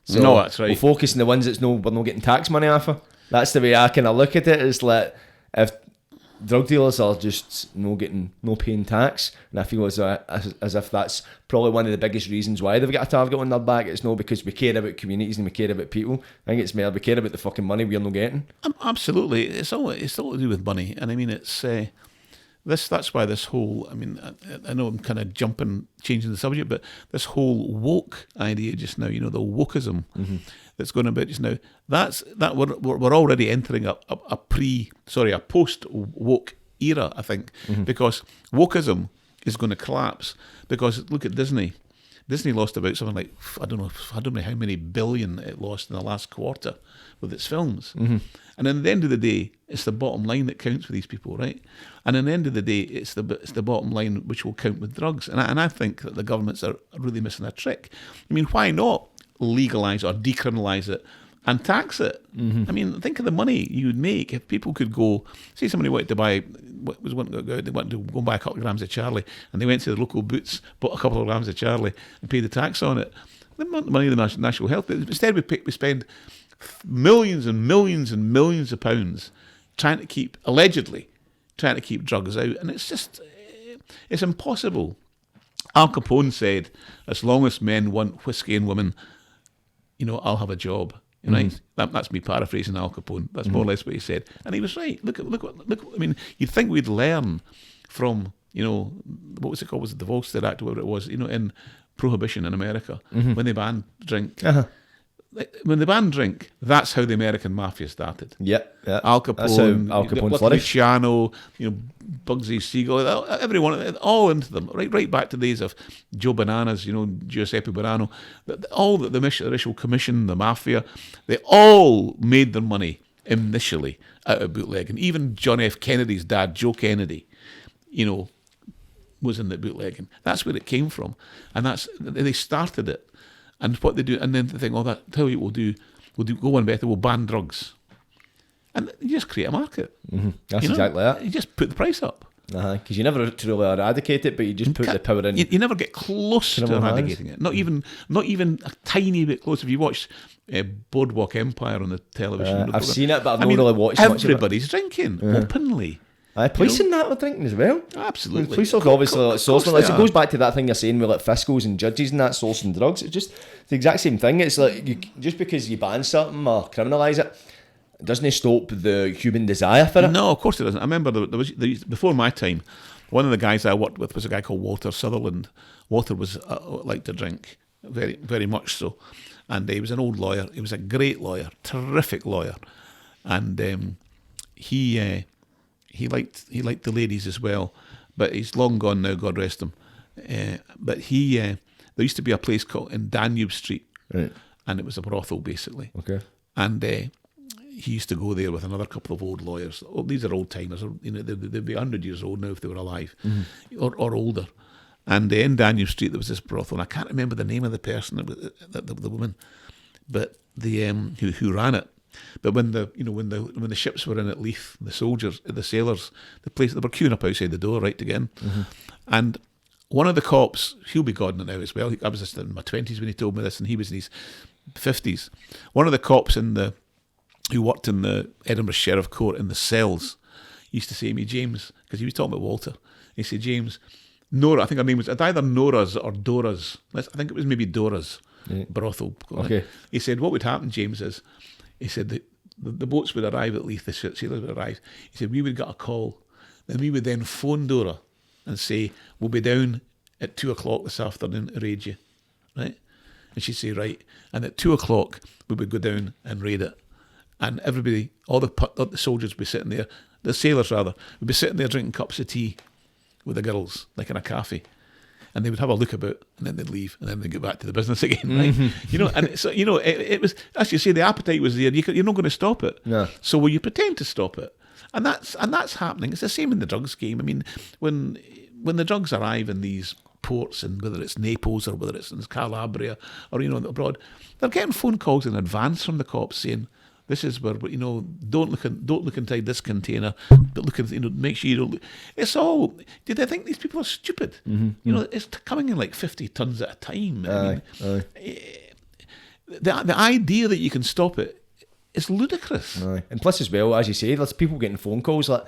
So no, that's right. We'll focus on the ones we're not getting tax money off of. That's the way I kind of look at it. It's like, if drug dealers are just no paying tax, and I feel as if that's probably one of the biggest reasons why they've got a target on their back. It's not because we care about communities and we care about people. I think it's more we care about the fucking money we're not getting. Absolutely, it's all to do with money, and I mean it's that's why this whole, I mean, I know I'm kind of changing the subject, but this whole woke idea just now, the wokeism that's going about just now, that we're already entering a post woke era, I think, because wokeism is going to collapse. Because look at Disney. Disney lost about something like, I don't know how many billion it lost in the last quarter with its films. And at the end of the day, it's the bottom line that counts for these people, right? And at the end of the day, it's the bottom line which will count with drugs. And I think that the governments are really missing a trick. I mean, why not legalise or decriminalise it and tax it? I mean, think of the money you would make if people could go, say somebody wanted to buy, they wanted to go buy a couple of grams of Charlie, and they went to the local Boots, bought a couple of grams of Charlie and paid the tax on it. The money of the national health, but instead we spend millions and millions and millions of pounds allegedly trying to keep drugs out, and it's impossible. Al Capone said, as long as men want whiskey and women, I'll have a job. Right? That's me paraphrasing Al Capone. That's more or less what he said, and he was right. Look. I mean, you'd think we'd learn from what was it called? Was it the Volstead Act, or whatever it was? In Prohibition in America, when they banned drink. When they banned drink, that's how the American mafia started. Yep. Al Capone, that's how Al Capone flourished. Luciano, Bugsy Siegel, everyone, all into them, right back to the days of Joe Bananas, Giuseppe Bonanno, all the initial commission, the mafia, they all made their money initially out of bootlegging. Even John F. Kennedy's dad, Joe Kennedy, was in the bootlegging. That's where it came from, and they started it. And what they do, and then they think, tell you what we'll do go one better, we'll ban drugs. And you just create a market. That's exactly that. You just put the price up. Because you never truly eradicate it, but you just put the power in. You never get close to eradicating it. Not even a tiny bit close. If you watch Boardwalk Empire on the television, I've seen it, but I've not really watched much of it. Everybody's drinking openly. Police in that were drinking as well. Absolutely. Police are obviously sourcing. It goes back to that thing you're saying with like fiscals and judges and that sourcing drugs. It's just the exact same thing. It's like just because you ban something or criminalise it, doesn't stop the human desire for it. No, of course it doesn't. I remember there was before my time, one of the guys I worked with was a guy called Walter Sutherland. Walter was liked to drink very, very much so, and he was an old lawyer. He was a great lawyer, terrific lawyer, and he liked the ladies as well, but he's long gone now, God rest him. But there used to be a place called in Danube Street, right, and it was a brothel basically. Okay, and he used to go there with another couple of old lawyers. Oh, these are old timers. You know, they'd be 100 years old now if they were alive, or older. And in Danube Street there was this brothel, and I can't remember the name of the person, the woman, but the who ran it. But when the ships were in at Leith, the soldiers, the sailors, they were queuing up outside the door right to get in. And one of the cops, he'll be God now as well. I was just in my 20s when he told me this, and he was in his 50s. One of the cops who worked in the Edinburgh Sheriff Court in the cells used to say to me, James, because he was talking about Walter, he said, James, Nora, I think her name was either Nora's or Dora's. I think it was maybe Dora's brothel. Okay. He said, what would happen, James, is, he said that the boats would arrive at Leith, the sailors would arrive. He said, we would get a call. Then we would then phone Dora and say, we'll be down at 2:00 this afternoon to raid you. Right? And she'd say, right. And at 2:00, we would go down and raid it. And everybody, all the soldiers would be sitting there, the sailors rather, would be sitting there drinking cups of tea with the girls, like in a cafe. And they would have a look about, and then they'd leave, and then they'd get back to the business again, right? You know, and so it was, as you say, the appetite was there. You're not going to stop it. No. So will you pretend to stop it? And that's happening. It's the same in the drugs game. I mean, when the drugs arrive in these ports, and whether it's Naples or whether it's in Calabria or abroad, they're getting phone calls in advance from the cops saying, this is where, don't look inside this container. Don't look, make sure you don't look. It's all. Did they think these people are stupid? It's coming in like 50 tons at a time. The idea that you can stop it is ludicrous. And plus, as well, as you say, there's people getting phone calls like.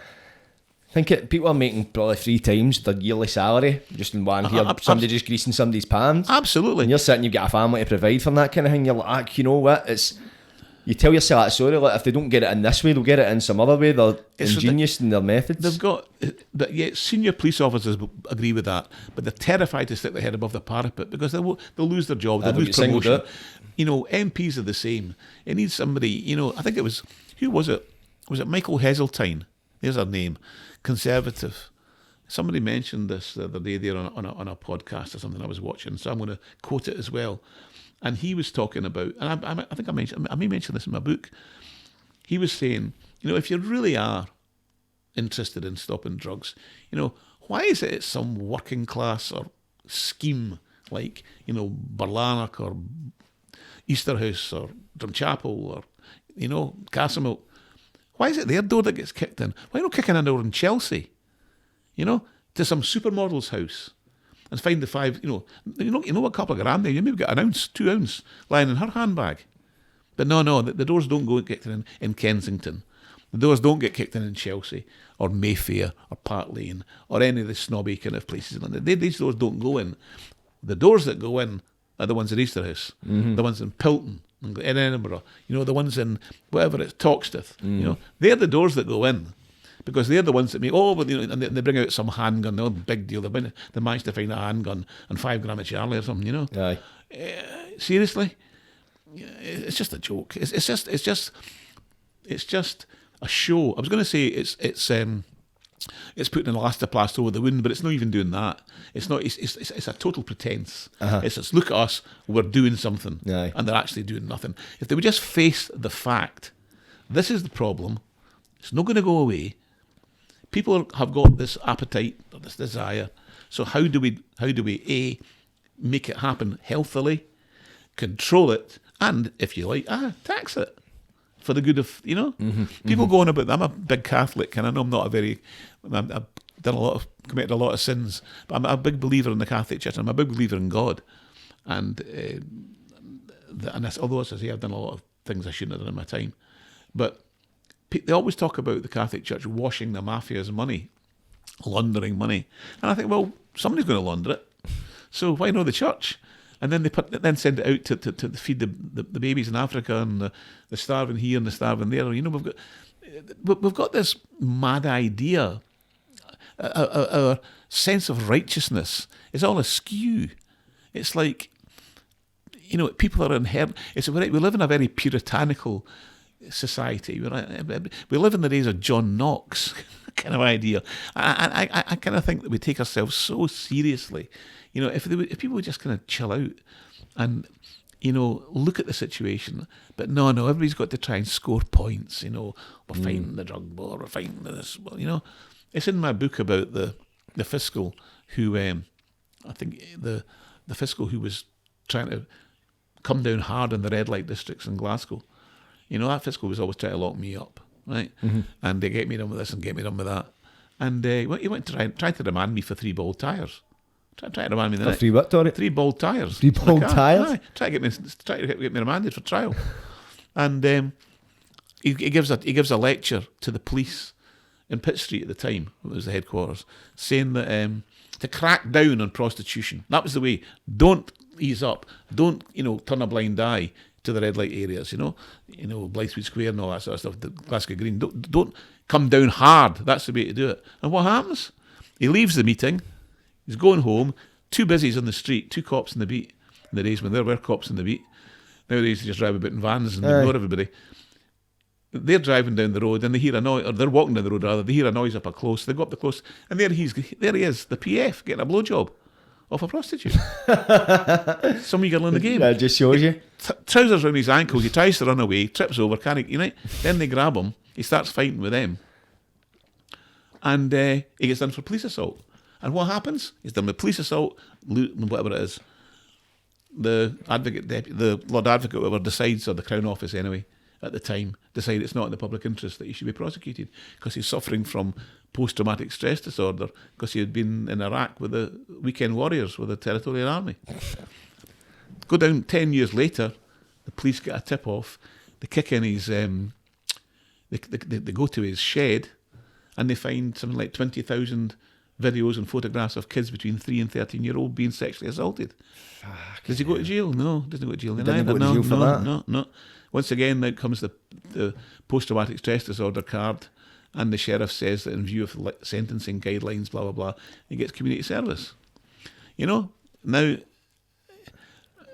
People are making probably 3 times their yearly salary just in one here. Somebody just greasing somebody's pans. Absolutely. And you're sitting, you've got a family to provide for that kind of thing. You're like, you know what? You tell yourself, sorry, like, if they don't get it in this way, they'll get it in some other way. They're ingenious in their methods. They've got, senior police officers agree with that, but they're terrified to stick their head above the parapet because they'll lose their job, they'll lose promotion. MPs are the same. It needs somebody, I think it was, who was it? Was it Michael Heseltine? There's her name. Conservative. Somebody mentioned this the other day there on a podcast or something I was watching, so I'm going to quote it as well. And he was talking about, and I think I may mention this in my book. He was saying, if you really are interested in stopping drugs, why is it some working class or scheme like, Barlanark or Easterhouse or Drumchapel or, Castlemilk? Why is it their door that gets kicked in? Why not kicking a door in Chelsea? To some supermodel's house and find the 5, a couple of grand there. You maybe got an ounce, 2 ounce lying in her handbag. But no, the doors don't go kicked in Kensington. The doors don't get kicked in Chelsea or Mayfair or Park Lane or any of the snobby kind of places in London. These doors don't go in. The doors that go in are the ones in Easterhouse, the ones in Pilton, in Edinburgh, the ones in whatever it's Toxteth. They're the doors that go in. Because they're the ones that make, and they bring out some handgun, big deal. They managed to find a handgun and 5 grams of Charlie or something, Aye. Seriously, it's just a joke. It's just a show. I was going to say it's putting an elastoplast over the wound, but it's not even doing that. It's not. It's a total pretense. It's look at us, we're doing something, and they're actually doing nothing. If they would just face the fact, this is the problem. It's not going to go away. People have got this appetite or this desire. So how do we A, make it happen healthily, control it, and if you like, tax it for the good of people going about. I'm a big Catholic, and I know I'm not a very. committed a lot of sins. But I'm a big believer in the Catholic Church. I'm a big believer in God. And although, as I say, I've done a lot of things I shouldn't have done in my time. But they always talk about the Catholic Church washing the mafia's money, laundering money. And I think, well, somebody's going to launder it. So why not the church? And then they send it out to feed the babies in Africa and the starving here and the starving there. You know, we've got this mad idea. Our sense of righteousness is all askew. It's like, you know, people are inherent. We live in a very puritanical society. We live in the days of John Knox kind of idea. I kind of think that we take ourselves so seriously. You know, if people would just kind of chill out and, you know, look at the situation. But no, everybody's got to try and score points. You know, we're fighting the drug war, we're fighting this. Well, you know, it's in my book about the fiscal who, I think the fiscal who was trying to come down hard in the red light districts in Glasgow. You know, that fiscal was always trying to lock me up, right? Mm-hmm. And they get me done with this and get me done with that. And he went to try to remand me for 3 bald tyres. Try to remand me the for 3 what, Tory? 3 bald tyres. 3 bald tyres? Aye, try to get me remanded for trial. And he gives a lecture to the police in Pitt Street at the time, it was the headquarters, saying that to crack down on prostitution. That was the way. Don't ease up. Don't, you know, turn a blind eye to the red light areas, you know, Blythswood Square and all that sort of stuff, the Glasgow Green. Don't come down hard. That's the way to do it. And what happens? He leaves the meeting. He's going home. 2 busies on the street, 2 cops in the beat. In the days when there were cops in the beat. Nowadays they just drive about in vans and ignore everybody. They're driving down the road and they hear a noise, or they're walking down the road rather, they hear a noise up close, they go up the close, and there he is, the PF, getting a blowjob off a prostitute. Some wee girl in the game. That just shows you. Trousers around his ankles, he tries to run away, trips over, can't, you know, then they grab him, he starts fighting with them, and he gets done for police assault. And what happens? He's done with police assault, loot, and whatever it is. The Lord Advocate, whoever decides, or the Crown Office anyway, at the time, decide it's not in the public interest that he should be prosecuted because he's suffering from post-traumatic stress disorder because he had been in Iraq with the weekend warriors with the Territorial Army. Go down 10 years later, the police get a tip-off, they kick in his, they go to his shed and they find something like 20,000 videos and photographs of kids between 3 and 13-year-old being sexually assaulted. Does he go to jail? No, doesn't go to jail. Didn't go to jail for that. No. Once again, now comes the post-traumatic stress disorder card, and the sheriff says that in view of sentencing guidelines, blah, blah, blah, he gets community service. You know, now,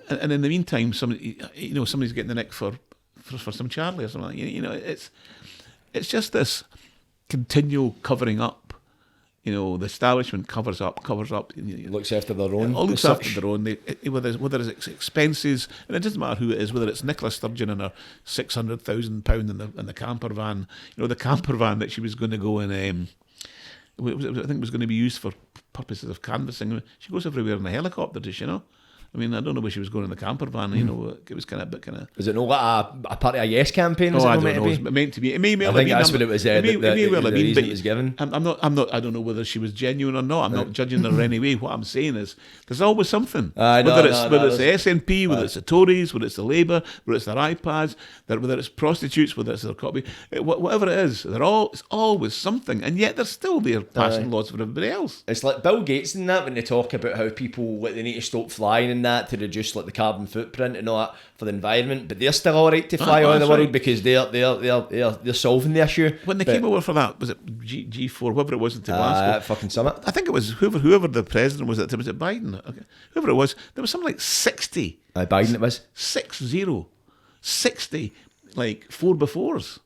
and in the meantime, somebody's getting the nick for some Charlie or something. You know, it's just this continual covering up. You know, the establishment covers up. Looks after their own. All looks after their own. Whether it's expenses, and it doesn't matter who it is, whether it's Nicola Sturgeon and her £600,000 in the camper van. You know, the camper van that she was going to go in, I think it was going to be used for purposes of canvassing. She goes everywhere in a helicopter, does she, you know? I mean, I don't know where she was going in the camper van. You know, it was kind of. Was it not like a part of a Yes campaign? Oh, I don't know. It was meant to be. It may well have been. I think that's what it was. It may well have been. But it was given. I'm not. I don't know whether she was genuine or not. I'm not judging her in any way. What I'm saying is, there's always something. Whether it's the SNP, whether it's the Tories, whether it's the Labour, whether it's their iPads, whether it's prostitutes, whether it's their copy, whatever it is, it's always something. And yet they're still there passing laws for everybody else. It's like Bill Gates and that when they talk about how people they need to stop flying and that to reduce like the carbon footprint and all that for the environment, but they're still all right to fly around the world because they're solving the issue. When they came over for that, was it G4, whatever it was in Glasgow? Fucking summit. I think it was whoever the president was. Was it Biden? Okay. Whoever it was, there was something like 60. Biden it was 60 like 4x4s.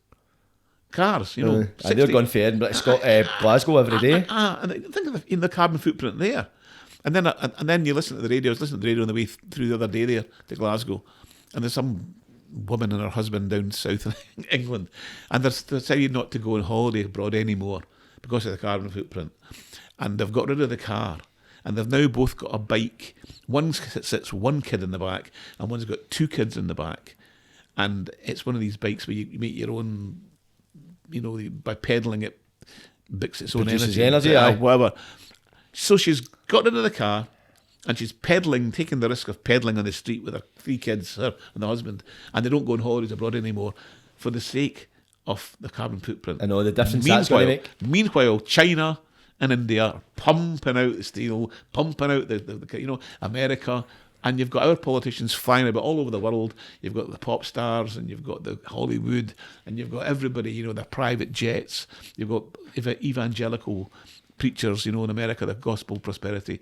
Cars, you know. They're going fair in Glasgow every day. And think of the carbon footprint there. And then you listen to the radio. I was listening to the radio on the way through the other day there to Glasgow, and there's some woman and her husband down south of England, and they're decided not to go on holiday abroad anymore because of the carbon footprint, and they've got rid of the car, and they've now both got a bike. One sits one kid in the back, and one's got 2 kids in the back, and it's one of these bikes where you make your own, you know, by pedalling it bicks its own Produces energy, aye. whatever. So she's got into the car and she's peddling, taking the risk of peddling on the street with her 3 kids, her and the husband, and they don't go on holidays abroad anymore for the sake of the carbon footprint. I know the difference that's going to make. Meanwhile, China and India are pumping out the steel, pumping out the America, and you've got our politicians flying about all over the world. You've got the pop stars, and you've got the Hollywood, and you've got everybody, their private jets. You've got evangelical preachers, in America, the gospel prosperity,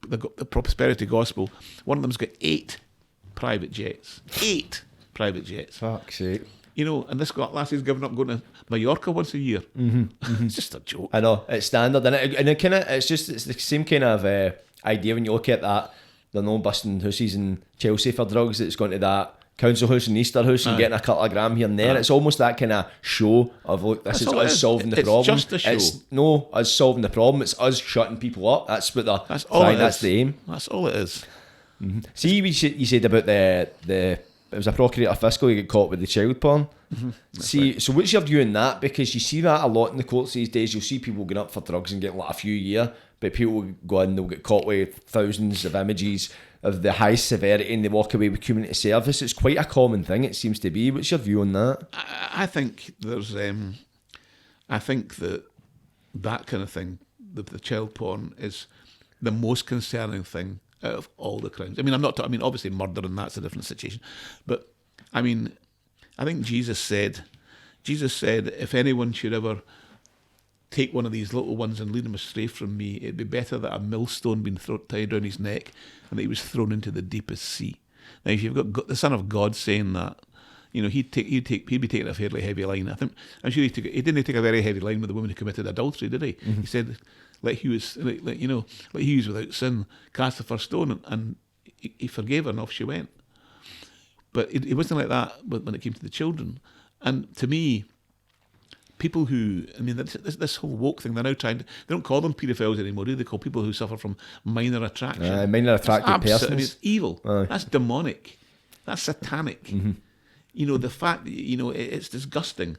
the prosperity gospel. One of them's got 8 private jets. 8 private jets. Fuck's sake. And this lassie's given up going to Mallorca once a year. It's just a joke. I know, it's standard, and it's the same kind of idea when you look at that. They're no busting houses in Chelsea for drugs. It's going to that council house and Easter house and getting a couple of gram here and there. It's almost that kind of show of, look, this is us solving the problem. It's just a show. It's no us solving the problem. It's us shutting people up. That's what that's the aim. That's all it is. Mm-hmm. See, you said about the it was a procurator fiscal, you get caught with the child porn. Mm-hmm. See, right. So what's your view on that? Because you see that a lot in the courts these days. You'll see people going up for drugs and getting like a few year, but people will go in, they'll get caught with thousands of images of the high severity and they walk away with community service. It's quite a common thing, it seems to be. What's your view on that? I think there's I think that kind of thing, the child porn, is the most concerning thing out of all the crimes. I mean, obviously murder and that's a different situation, but I mean, I think Jesus said, if anyone should ever take one of these little ones and lead him astray from me, it'd be better that a millstone been tied around his neck and that he was thrown into the deepest sea. Now, if you've got the Son of God saying that, he'd be taking a fairly heavy line. I'm sure he didn't take a very heavy line with the woman who committed adultery, did he? Mm-hmm. He said, let he was without sin cast the first stone, and he forgave her and off she went. But it wasn't like that when it came to the children. And to me, people who, this whole woke thing, they're now they don't call them paedophiles anymore, do they? Call people who suffer from minor attraction. Minor attracted persons. It's evil. That's demonic. That's satanic. Mm-hmm. The fact that, it's disgusting.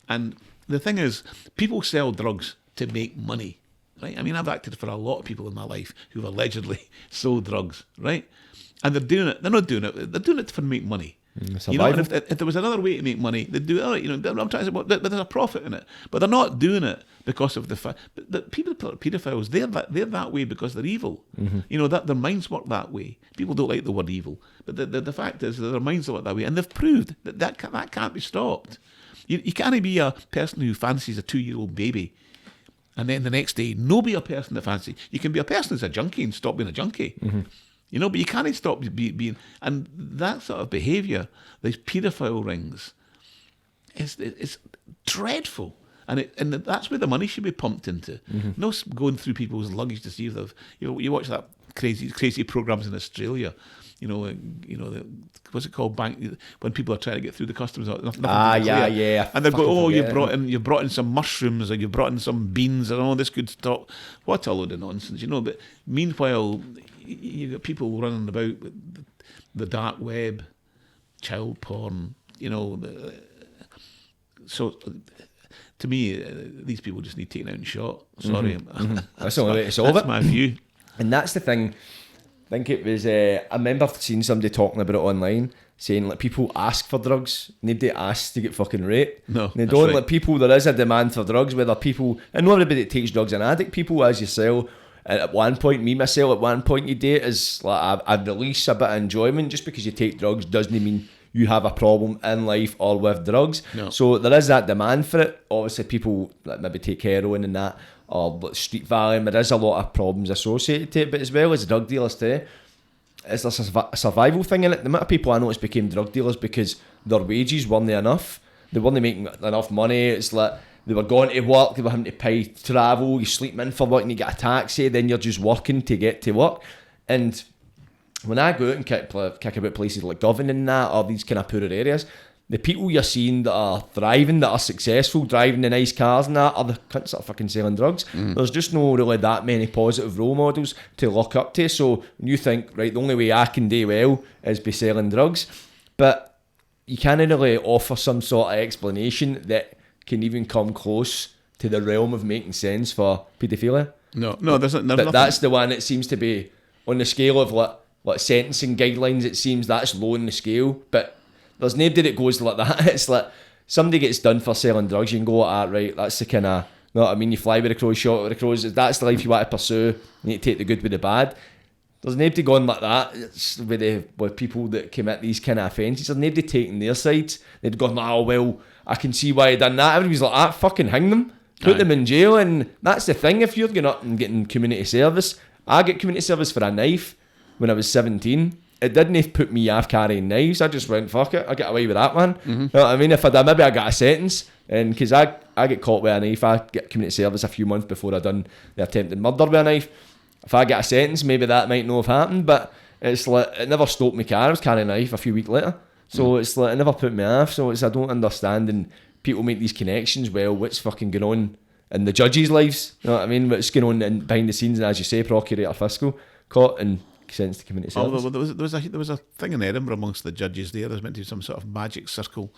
And the thing is, people sell drugs to make money, right? I mean, I've acted for a lot of people in my life who've allegedly sold drugs, right? And they're doing it. They're not doing it. They're doing it for make money. And if there was another way to make money, they'd do it. All right, I'm trying to say, but there's a profit in it. But they're not doing it because of the fact that people that are paedophiles, they're that way because they're evil. Mm-hmm. That their minds work that way. People don't like the word evil, but the fact is that their minds work that way, and they've proved that can't be stopped. You can't be a person who fancies a 2-year-old baby, and then the next day nobody a person that fancies. You can be a person who's a junkie and stop being a junkie. Mm-hmm. But you can't stop being, and that sort of behaviour, these paedophile rings, it's dreadful, and that's where the money should be pumped into. Mm-hmm. No going through people's luggage to see if they've, you watch that crazy programmes in Australia, what's it called, bank, when people are trying to get through the customs. Yeah. And they go, you've brought in some mushrooms, or you've brought in some beans, and all this good stuff. What a load of nonsense, But meanwhile, you got people running about with the dark web, child porn, so to me, these people just need taken out and shot. Sorry. Mm-hmm. That's the only way to solve it. That's my view. And that's the thing. I think it was, I remember seeing somebody talking about it online, saying like people ask for drugs, nobody asks to get fucking raped. No, they don't. Right. Like people, there is a demand for drugs, whether people, and not everybody that takes drugs an addict, people as yourself. At one point, at one point you date is like a release, a bit of enjoyment. Just because you take drugs doesn't mean you have a problem in life or with drugs. No. So there is that demand for it. Obviously people like maybe take heroin and that, or street value, there is a lot of problems associated to it, but as well as drug dealers too, it's a survival thing in it. The amount of people I noticed became drug dealers because their wages weren't enough. They weren't making enough money. It's like they were going to work, they were having to pay travel, you sleep in for work and you get a taxi, then you're just working to get to work. And when I go out and kick about places like Govan and that, or these kind of poorer areas, the people you're seeing that are thriving, that are successful, driving the nice cars and that, are the cunts that are fucking selling drugs. There's just no really that many positive role models to look up to. So when you think, right, the only way I can do well is by selling drugs, but you can't really offer some sort of explanation that can even come close to the realm of making sense for paedophilia. No, there's But nothing. that's the one that seems to be on the scale of like sentencing guidelines. It seems that's low on the scale, but there's nobody that goes like that. It's like somebody gets done for selling drugs, you can go like that, right? That's the kind of, you know what I mean? You fly with the crows, shot with the crows. That's the life you want to pursue. You need to take the good with the bad. There's nobody going like that. It's with people that commit these kind of offences. There's nobody taking their sides. They've gone, oh, well, I can see why I done that. Everybody's like, ah, fucking hang them. Put them in jail. And that's the thing. If you're going up and getting community service, I get community service for a knife when I was 17. It didn't put me off carrying knives. I just went, fuck it, I get away with that, man. You know what I mean? If I did, maybe I got a sentence. And because I get caught with a knife, I get community service a few months before I done the attempted murder with a knife. If I get a sentence, maybe that might not have happened, but it's like, it never stopped me carrying. I was carrying a knife a few weeks later. So it's like, it never put me off. So it's, I don't understand, and people make these connections. Well, what's fucking going on in the judges' lives? You know what I mean? What's going on behind the scenes? And as you say, Procurator Fiscal caught and sentenced to community service. Although there was a thing in Edinburgh amongst the judges there. There's meant to be some sort of magic circle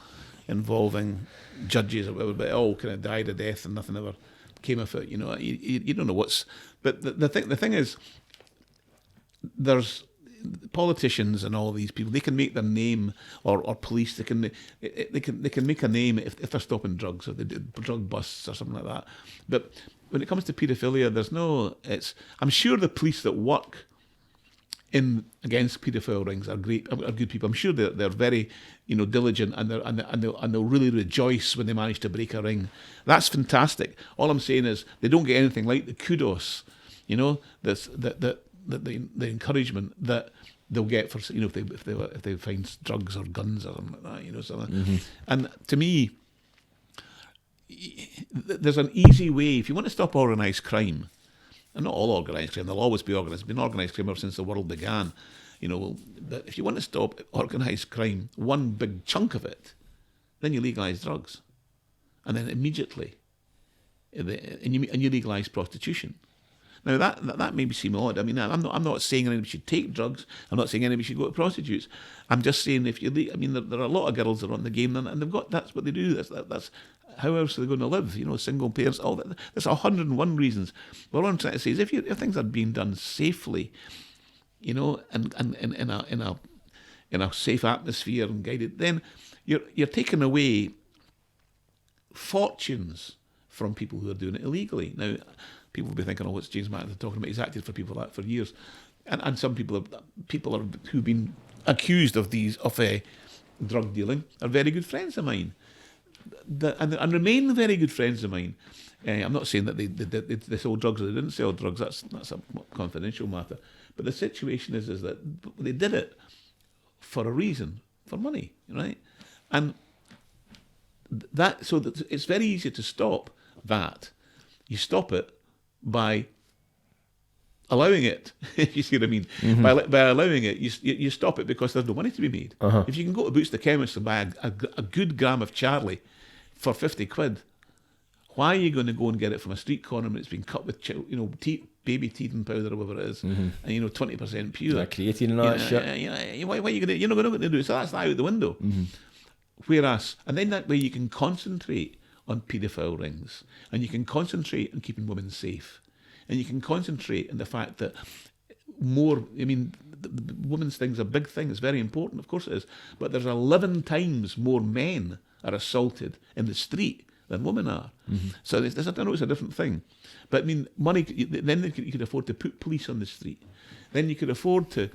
involving judges or whatever, but it all kind of died a death and nothing ever came of it. You know, you don't know what's. But the thing is, there's politicians and all these people. They can make their name, or police. They can make a name if they're stopping drugs, or they do drug busts or something like that. But when it comes to paedophilia, there's no. I'm sure the police that work in against paedophile rings are good people. I'm sure they're very, diligent, and they'll really rejoice when they manage to break a ring. That's fantastic. All I'm saying is they don't get anything like the kudos, the encouragement that they'll get for if they find drugs or guns or something like that, something. And to me, there's an easy way if you want to stop organised crime. And not all organised crime, there'll always be organised. It's been organised crime ever since the world began. But if you want to stop organised crime, one big chunk of it, then you legalise drugs. And then immediately, and you legalise prostitution. Now that may seem odd. I mean, I'm not saying anybody should take drugs. I'm not saying anybody should go to prostitutes. I'm just saying there are a lot of girls that are on the game, and they've got, that's what they do. That's how else are they going to live? Single parents, all that. There's 101 reasons. But what I'm trying to say is, if things are being done safely, and in a safe atmosphere and guided, then you're taking away fortunes from people who are doing it illegally. Now, people will be thinking, what's James Mattis talking about? He's acted for people like that for years, and some people who've been accused of drug dealing are very good friends of mine. And remain very good friends of mine. I'm not saying that they sold drugs or they didn't sell drugs. That's a confidential matter. But the situation is that they did it for a reason, for money, right? And it's very easy to stop that. You stop it by allowing it. You see what I mean? By allowing it, you stop it because there's no money to be made. If you can go to Boots the Chemist and buy a good gram of Charlie for 50 quid, why are you going to go and get it from a street corner when it's been cut with baby teething powder or whatever it is, and 20% pure? Like creatine and all that shit. Why are you going to? You're not going to do it. So that's that out the window. Whereas, and then that way you can concentrate on paedophile rings, and you can concentrate on keeping women safe, and you can concentrate on the fact that more. I mean, the women's thing's a big thing. It's very important, of course it is. But there's 11 times more men are assaulted in the street than women are. So I know it's a different thing, but I mean, money. Then you could afford to put police on the street. Then you could afford to,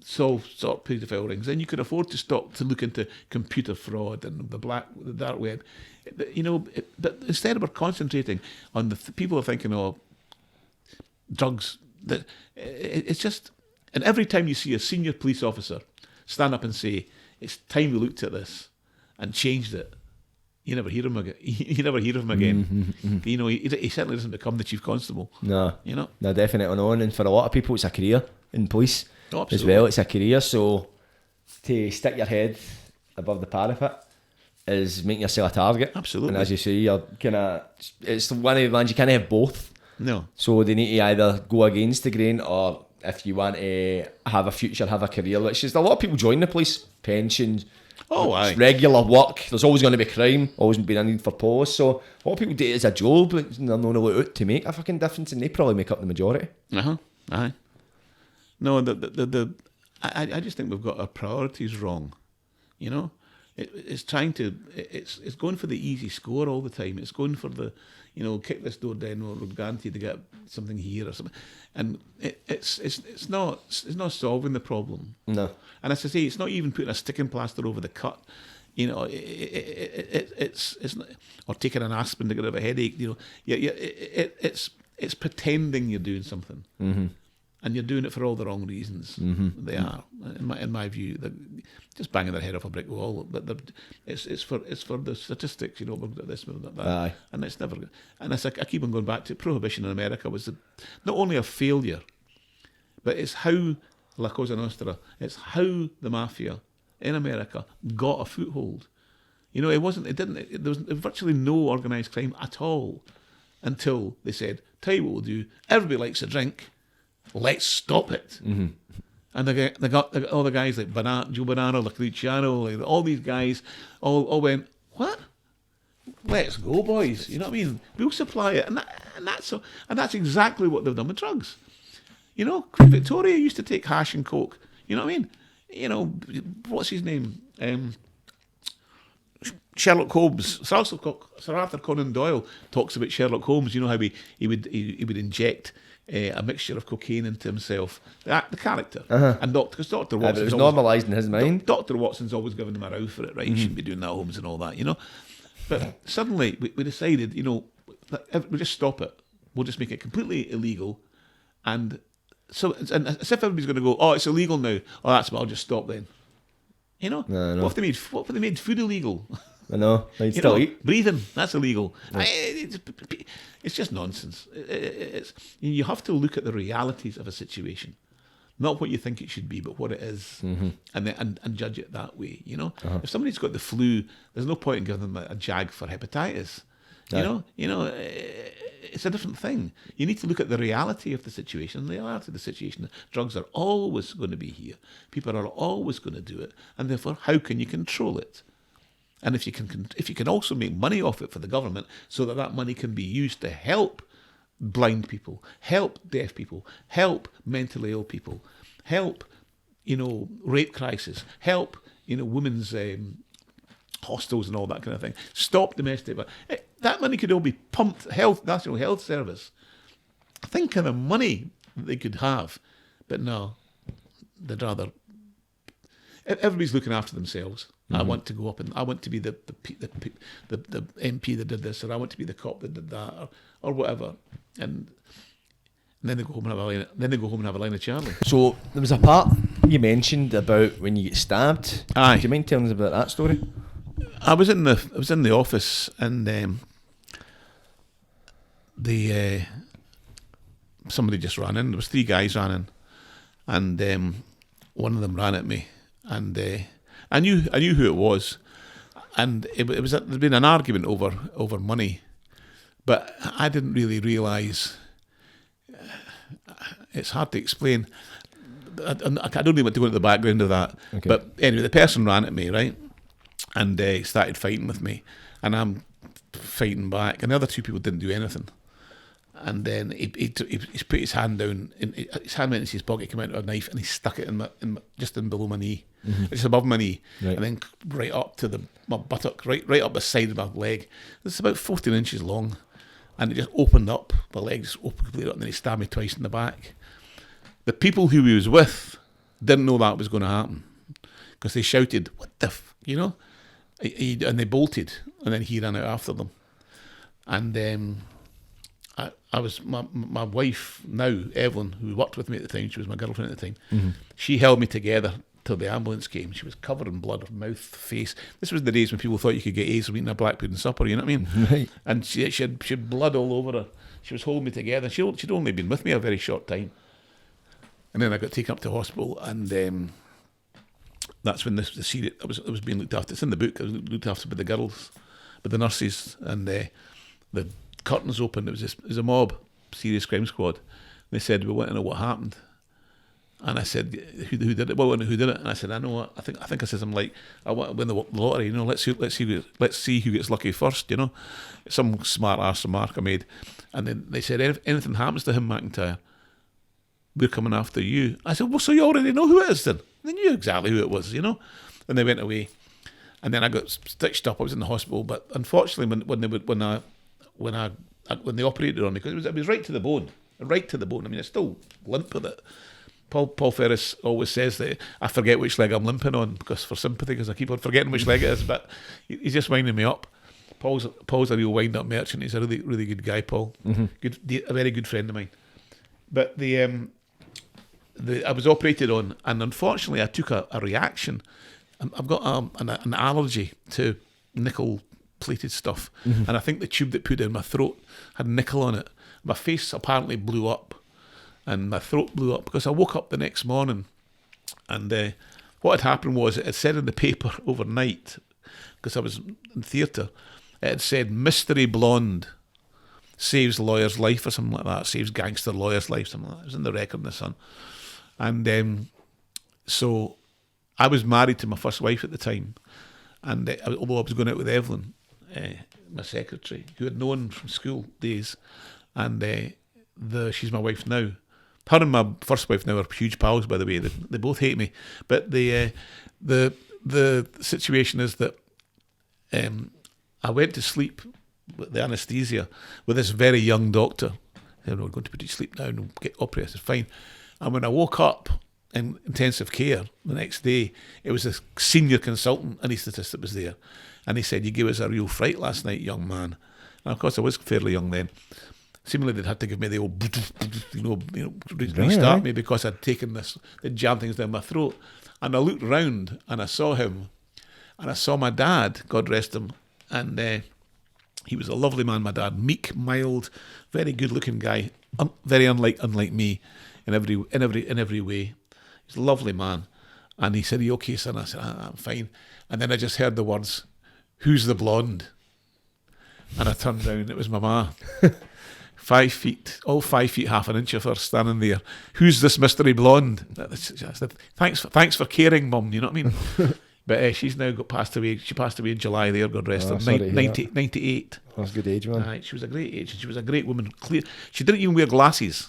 solve paedophile rings. Then you could afford to look into computer fraud and the dark web. But instead we're concentrating on the people are thinking, drugs. It's just, and every time you see a senior police officer stand up and say, "It's time we looked at this and changed it," you never hear him again. You never hear of him again. He certainly doesn't become the chief constable. No, no, definitely not. And for a lot of people, it's a career in police as well. It's a career. So to stick your head above the parapet is making yourself a target. Absolutely. And as you say, you're it's one of the ones you can't have both. No. So they need to either go against the grain, or if you want to have a future, have a career, which is a lot of people join the police, pensions, Oh, aye. It's regular work. There's always going to be crime. Always been a need for police. So a lot of people do it as a job, but they're not really out to make a fucking difference, and they probably make up the majority. Aye. No, I just think we've got our priorities wrong. You know, it's going for the easy score all the time. It's going for the, kick this door down, or we're guaranteed to get something here or something, and it's not solving the problem. No. And as I say, it's not even putting a sticking plaster over the cut. It's not, or taking an aspirin to get rid of a headache. It's pretending you're doing something. Mm-hmm. And you're doing it for all the wrong reasons. Mm-hmm. They are, in my view. They're just banging their head off a brick wall. But it's for the statistics, we've got this, we've got that. Aye. And it's never. And as I keep on going back to, prohibition in America was not only a failure, but it's how La Cosa Nostra. It's how the mafia in America got a foothold. There was virtually no organised crime at all until they said, "Tell you what we'll do. Everybody likes a drink. Let's stop it." Mm-hmm. And they got all the guys like Joe Bonanno, Luciano, like all these guys, all went, "What? Let's go, boys!" You know what I mean? We'll supply it, and that's exactly what they've done with drugs. Queen Victoria used to take hash and coke. You know what I mean? What's his name? Sherlock Holmes, Sir Arthur Conan Doyle talks about Sherlock Holmes. You know how he would inject a mixture of cocaine into himself, the character, and because Dr. Watson, it was normalised in his mind. Dr. Watson's always giving him a row for it, right? You shouldn't be doing that, Holmes, and all that, But suddenly we decided, that we'll just stop it. We'll just make it completely illegal, and as if everybody's going to go, "Oh, it's illegal now. Oh, that's what I'll just stop then." No. What if they made food illegal? I know. You'd still eat. Breathing, that's illegal. Yeah. It's just nonsense. You have to look at the realities of a situation, not what you think it should be, but what it is, and judge it that way. If somebody's got the flu, there's no point in giving them a jag for hepatitis. It's a different thing. You need to look at the reality of the situation. The reality of the situation, drugs are always going to be here. People are always going to do it, and therefore, how can you control it? And if you can also make money off it for the government, so that money can be used to help blind people, help deaf people, help mentally ill people, help rape crisis, help women's hostels and all that kind of thing. Stop domestic violence. That money could all be pumped. National Health Service. Think of the money that they could have, but no, they'd rather. Everybody's looking after themselves. I want to go up and I want to be the MP that did this, or I want to be the cop that did that, or whatever. And then they go home and have a line. Then they go home and have a line of Charlie. So there was a part you mentioned about when you get stabbed. Aye. Do you mind telling us about that story? I was in the office, and somebody just ran in. There was 3 guys ran in, and one of them ran at me, and I knew who it was, and there'd been an argument over money, but I didn't really realise. It's hard to explain. I don't really want to go into the background of that. Okay. But anyway, the person ran at me, right, and started fighting with me, and I'm fighting back, and the other 2 people didn't do anything. And then he put his hand down, his hand went into his pocket, came out with a knife, and he stuck it just in below my knee, just above my knee, right. And then right up to my buttock, right up the side of my leg. It's about 14 inches long, and it just opened up. My leg just opened completely up, and then he stabbed me twice in the back. The people who he was with didn't know that was going to happen, because they shouted, "What the and they bolted, and then he ran out after them. And I was my wife now, Evelyn, who worked with me at the time, she was my girlfriend at the time, she held me together till the ambulance came. She was covered in blood, her mouth, face. This was the days when people thought you could get AIDS from eating a black pudding supper, you know what I mean? Right. And she had blood all over her. She was holding me together. She'd only been with me a very short time. And then I got taken up to hospital, and that's when the serious, I was being looked after. It's in the book. I was looked after by the girls, by the nurses, and the curtains opened. It was a mob, serious crime squad. They said, "We want to know what happened." And I said, who did it? Well, who did it? And I said, I know what. I think I said something like, I want to win the lottery. Let's see who gets lucky first. Some smart ass remark I made. And then they said, if anything happens to him, McIntyre, we're coming after you. I said, well, so you already know who it is then? They knew exactly who it was, And they went away. And then I got stitched up. I was in the hospital, but unfortunately, when they operated on me, because it was right to the bone. I mean, I still limp with it. Paul Ferris always says that I forget which leg I'm limping on because for sympathy, because I keep on forgetting which leg it is. But he's just winding me up. Paul's a real wind-up merchant. He's a really, really good guy, Paul. A very good friend of mine. But I was operated on, and unfortunately, I took a reaction. I've got an allergy to nickel-plated stuff, and I think the tube that put in my throat had nickel on it. My face apparently blew up, and my throat blew up because I woke up the next morning, and what had happened was it had said in the paper overnight, because I was in theatre, it had said mystery blonde saves lawyer's life or something like that, saves gangster lawyer's life, something like that. It was in the Record in the Sun. And so I was married to my first wife at the time, and although I was going out with Evelyn, my secretary, who had known from school days, and she's my wife now. Her and my first wife now are huge pals, by the way. They both hate me, but the situation is that I went to sleep with the anaesthesia with this very young doctor. We're going to put you to sleep now and get operated. I said, fine. And when I woke up in intensive care the next day, it was a senior consultant anaesthetist that was there, and he said, "You gave us a real fright last night, young man." And of course, I was fairly young then. Seemingly, they'd had to give me the old, restart me because I'd taken this, they'd jammed things down my throat. And I looked round and I saw him, and I saw my dad, God rest him, and he was a lovely man, my dad, meek, mild, very good-looking guy, very unlike me in every way. He's a lovely man. And he said, "Are you okay, son?" I said, "I'm fine." And then I just heard the words, "Who's the blonde?" And I turned round, it was my ma. 5 feet, all 5 feet, half an inch of her standing there. "Who's this mystery blonde?" I said, thanks for caring, Mum, you know what I mean? But she's now passed away. She passed away in July there, God rest her. 98. That's a good age, man. She was a great age. She was a great woman. Clear. She didn't even wear glasses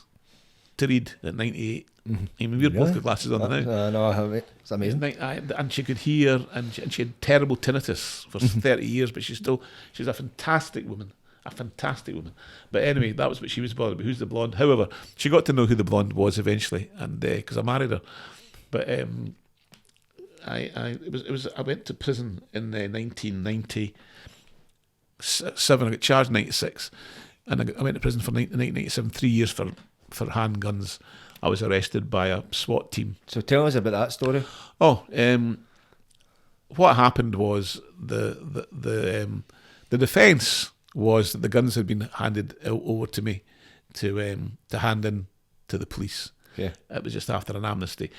to read at 98. I mean, we're both got glasses on now. No, I haven't. It's amazing. And she could hear, and she had terrible tinnitus for 30 years, but she's a fantastic woman. A fantastic woman. But anyway, that was what she was bothered about. Who's the blonde? However, she got to know who the blonde was eventually, and because I married her. But I went to prison in 1997. I got charged in 96, and I went to prison for 1997, 3 years for handguns. I was arrested by a SWAT team. So tell us about that story. What happened was the defence was that the guns had been handed over to me to hand in to the police. Yeah. It was just after an amnesty.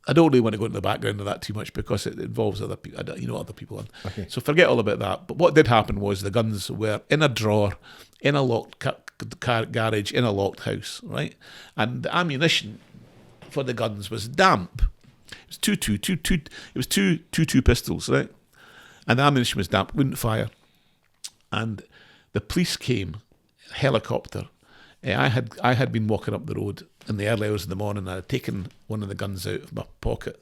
I don't really want to go into the background of that too much because it involves other people. Okay. So forget all about that. But what did happen was the guns were in a drawer, in a locked garage, in a locked house, right? And the ammunition for the guns was damp. It was two pistols, right? And the ammunition was damp, wouldn't fire. And the police came, helicopter. I had been walking up the road in the early hours of the morning. I had taken one of the guns out of my pocket,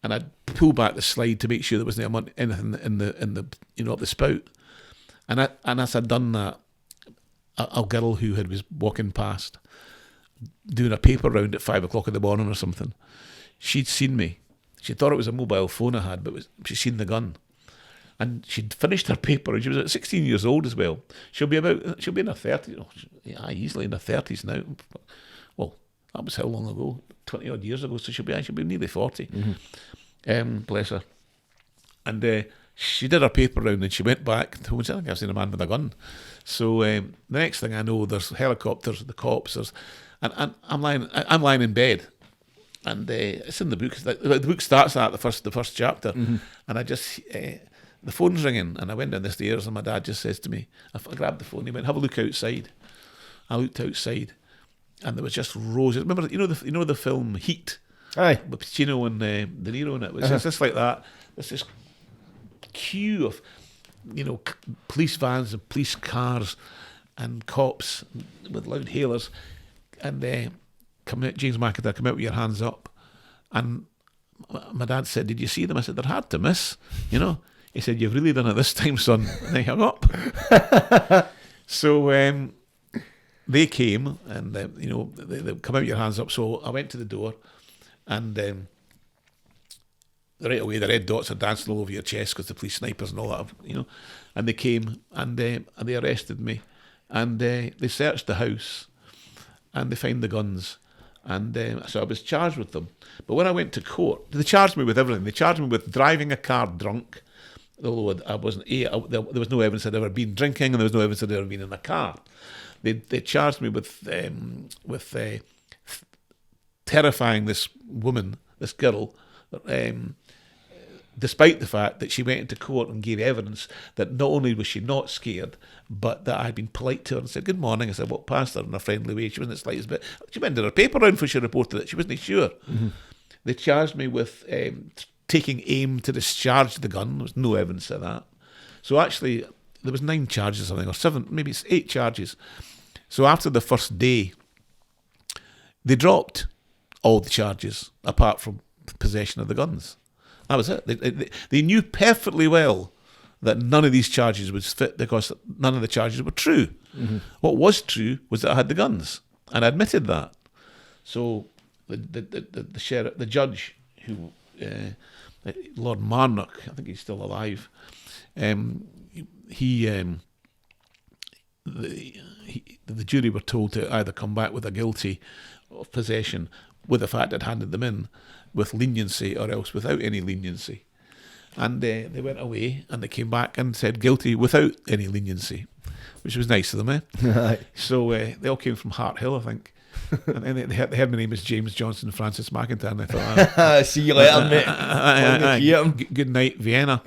and I'd pulled back the slide to make sure there wasn't anything in the up the spout. And as I'd done that, a girl who was walking past, doing a paper round at 5 o'clock in the morning or something, she'd seen me. She thought it was a mobile phone I had, but she'd seen the gun. And she'd finished her paper, and she was at 16 years old as well. She'll be in her 30s. Easily in her 30s now. Well, that was how long ago? 20 odd years ago. So she'll be nearly 40. Mm-hmm. Bless her. And she did her paper round, and she went back to home. I think I've seen a man with a gun. So the next thing I know, there's helicopters, the cops, and I'm lying in bed. And it's in the book. The book starts at the first chapter, mm-hmm. And I just. The phone's ringing, and I went down the stairs, and my dad just says to me, I grabbed the phone, he went, "Have a look outside." I looked outside, and there was just roses. Remember, you know the film Heat? Aye. With Pacino and De Niro in it. It was just like that. There's this queue of, police vans and police cars and cops with loud hailers, and come out, James McIntyre, come out with your hands up. And my dad said, "Did you see them?" I said, "They're hard to miss." He said, "You've really done it this time, son." And I hung up. So they came, and they come out with your hands up. So I went to the door, and right away the red dots are dancing all over your chest because the police snipers and all that, And they came and they arrested me, and they searched the house, and they found the guns, and so I was charged with them. But when I went to court, they charged me with everything. They charged me with driving a car drunk, although I wasn't. There was no evidence I'd ever been drinking, and there was no evidence I'd ever been in a car. They charged me with terrifying this woman, this girl, despite the fact that she went into court and gave evidence that not only was she not scared, but that I'd been polite to her and said, "Good morning." I said, "Walked past her in a friendly way." She wasn't the slightest bit. She went in her paper round before she reported it. She wasn't sure. Mm-hmm. They charged me with taking aim to discharge the gun. There was no evidence of that. So actually, there was 9 charges or something, or 7, maybe it's 8 charges. So after the first day, they dropped all the charges, apart from possession of the guns. That was it. They knew perfectly well that none of these charges would fit because none of the charges were true. Mm-hmm. What was true was that I had the guns, and I admitted that. So the sheriff, the judge, who Lord Marnock, I think he's still alive. The jury were told to either come back with a guilty of possession with the fact I'd handed them in, with leniency, or else without any leniency. And they went away, and they came back and said guilty without any leniency, which was nice of them, eh? Right. So they all came from Hart Hill, I think. And then they heard my name was James Johnson Francis McIntyre, and I thought, see you later, mate. Good night, Vienna.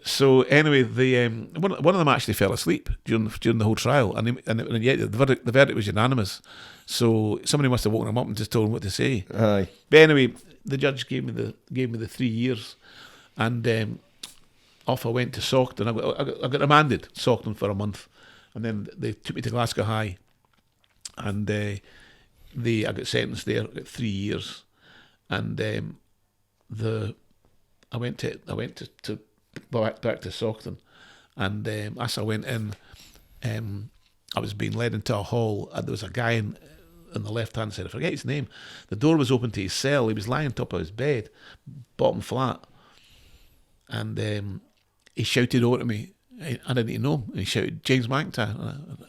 So anyway, one of them actually fell asleep during the whole trial, and yet the verdict was unanimous. So somebody must have woken him up and just told him what to say. Aye. But anyway, the judge gave me the 3 years, and off I went to Saughton. I got remanded Saughton for a month, and then they took me to Glasgow High, and I got sentenced there. I got 3 years, and I went to back to Saughton, and as I went in, I was being led into a hall, and there was a guy in the left hand side. I forget his name. The door was open to his cell. He was lying on top of his bed, bottom flat, and he shouted over to me. I didn't know him. He shouted, "James McIntyre."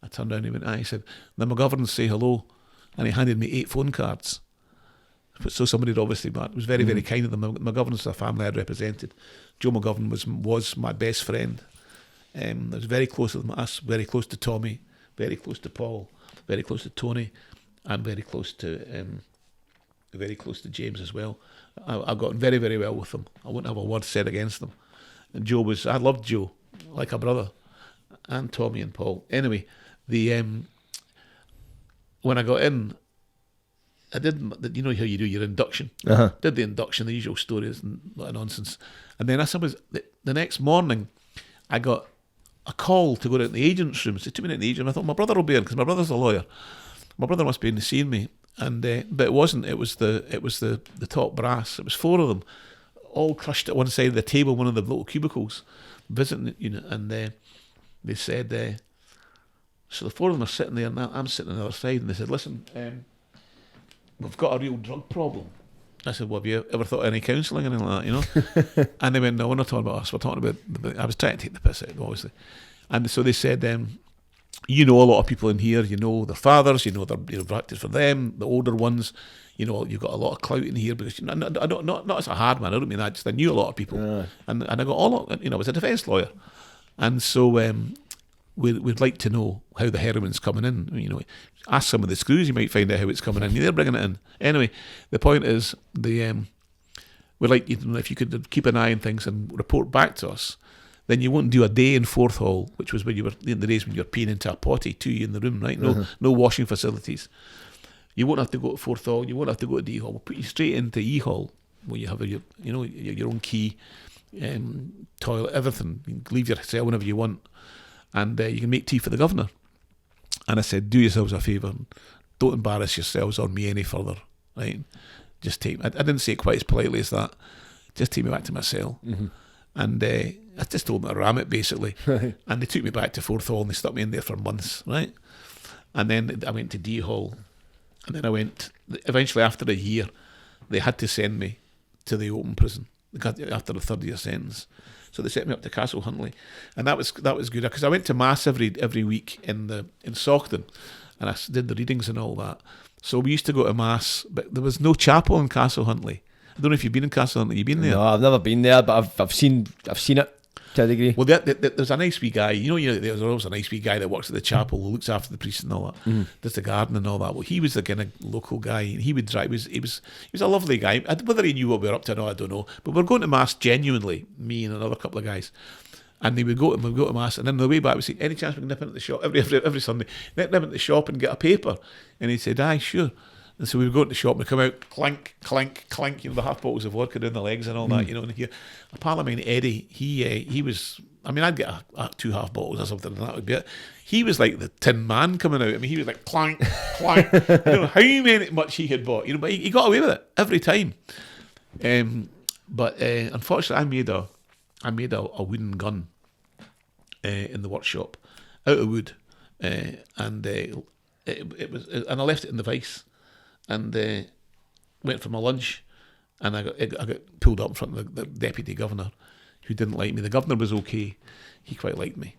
I turned around and he went, he said, "The McGovern say hello." And he handed me 8 phone cards. So somebody had obviously, it was very, very kind of them. McGovern's a family I'd represented. Joe McGovern was my best friend. I was very close to us, very close to Tommy, very close to Paul, very close to Tony, and very close to James as well. I got on very, very well with them. I wouldn't have a word said against them. And I loved Joe like a brother, and Tommy and Paul. Anyway, when I got in, I did, how you do your induction. Uh-huh. Did the induction, the usual stories and a lot of nonsense. And then the next morning, I got a call to go down to the agent's room. So they took me down to the agent. I thought, my brother will be in, because my brother's a lawyer. My brother must be in to see me. And but it wasn't. It was the top brass. It was 4 of them, all crushed at one side of the table, one of the little cubicles, visiting, and they said, so the 4 of them are sitting there, and I'm sitting on the other side, and they said, "Listen, we've got a real drug problem." I said, "Well, have you ever thought of any counselling and anything like that, And they went, "No, we're not talking about us, we're talking about," I was trying to take the piss out of them, obviously. And so they said, "You know a lot of people in here, you know their fathers, you've acted for them, the older ones, you've got a lot of clout in here, because not as a hard man, I don't mean that, just I knew a lot of people." Yeah. And I got I was a defence lawyer. And so we'd like to know how the heroin's coming in. Ask some of the screws, you might find out how it's coming in. They're bringing it in. Anyway, the point is, we'd like you to know if you could keep an eye on things and report back to us then you won't do a day in Fourth Hall, which was when you were in the days when you were peeing into a potty, to you in the room, right? No washing facilities. You won't have to go to Fourth Hall. You won't have to go to D Hall. We'll put you straight into E Hall, where you have your own key, toilet, everything. You can leave your cell whenever you want, and you can make tea for the governor. And I said, do yourselves a favour, don't embarrass yourselves or me any further, right? Just take. I didn't say it quite as politely as that. Just take me back to my cell, and I just told them to ram it basically. And they took me back to Fourth Hall and they stuck me in there for months, right? And then I went to D Hall. And then I went, eventually after a year, they had to send me to the open prison after the 3rd year sentence. So they sent me up to Castle Huntly. And that was good, because I went to Mass every week in Saughton, and I did the readings and all that. So we used to go to Mass, but there was no chapel in Castle Huntly. I don't know if you've been in Castle Huntly. You've been there? No, I've never been there, but I've seen it. To a degree. Well, there's a nice wee guy. There's always a nice wee guy that works at the chapel who looks after the priests and all that. Does the garden and all that. Well, he was the kind of local guy, and he would drive. He was a lovely guy. Whether he knew what we were up to or not, I don't know. But we're going to Mass genuinely, me and another couple of guys. And we'd go to Mass, and then on the way back, we'd say, any chance we can nip into the shop every Sunday, nip into the shop and get a paper? And he said, aye, sure. And so we would go to the shop and we'd come out, clank, clank, clank, the half bottles of vodka down the legs and all that, and here. A pal of mine, Eddie, he was, I'd get a 2 half bottles or something, and that would be it. He was like the Tin Man coming out. He was like clank, clank. I don't know how much he had bought, but he got away with it every time. But unfortunately, I made a wooden gun in the workshop out of wood, and it was, and I left it in the vice. And went for my lunch, and I got pulled up in front of the deputy governor, who didn't like me. The governor was okay; he quite liked me.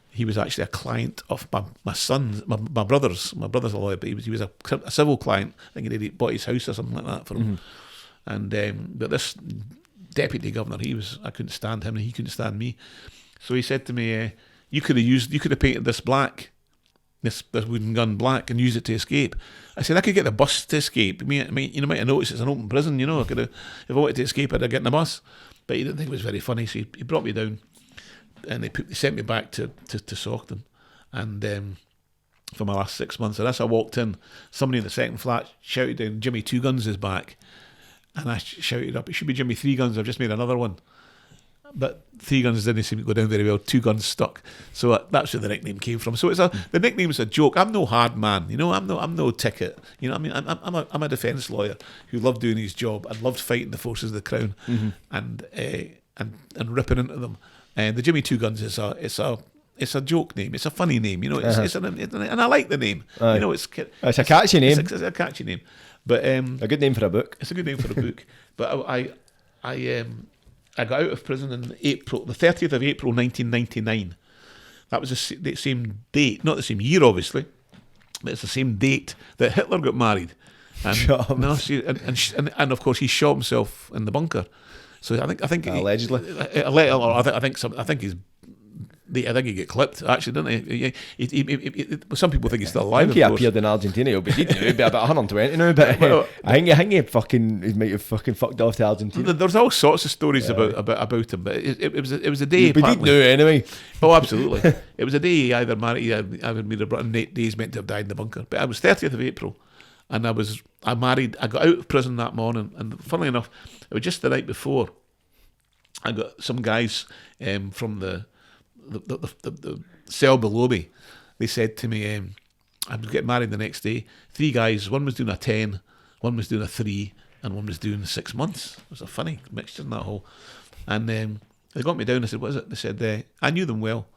He was actually a client of my son's, my brother's. My brother's a lawyer, but he was a civil client. I think he bought his house or something like that for him. And but this deputy governor, I couldn't stand him, and he couldn't stand me. So he said to me, "You could have painted this black." This wooden gun black and use it to escape. I said I could get the bus to escape. You might have noticed it's an open prison. I could have, if I wanted to escape, I'd have gotten the bus. But he didn't think it was very funny, so he brought me down, and they sent me back to Saughton, and for my last 6 months. And as I walked in, somebody in the second flat shouted down, "Jimmy 2 Guns is back," and I shouted up, "It should be Jimmy 3 Guns. I've just made another one." But 3 Guns didn't seem to go down very well. 2 Guns stuck, so that's where the nickname came from. So the nickname's a joke. I'm no hard man, I'm no ticket. I'm a defence lawyer who loved doing his job and loved fighting the forces of the crown, and ripping into them. And the Jimmy 2 Guns is a joke name. It's a funny name, and I like the name. It's a catchy name. It's a catchy name, but a good name for a book. It's a good name for a book. But I got out of prison in April, the 30th of April 1999. That was the same date, not the same year, obviously, but it's the same date that Hitler got married. And of course he shot himself in the bunker. So I think allegedly. I think he got clipped, actually, didn't he? Some people think he's still alive. I think he appeared in Argentina. He'll be about 120 now. But I think he might have fucking fucked off to Argentina. There's all sorts of stories about him, but it was a day. But he'd do it anyway. Oh, absolutely. It was a day he either married, either made a brother, and 8 days meant to have died in the bunker. But I was 30th of April, and I married. I got out of prison that morning, and funnily enough, it was just the night before. I got some guys from the cell below me. They said to me, I was getting married the next day. 3 guys, one was doing a 10, one was doing a 3, and one was doing 6 months. It was a funny mixture in that whole. And they got me down. I said, "What is it?" They said, I knew them well.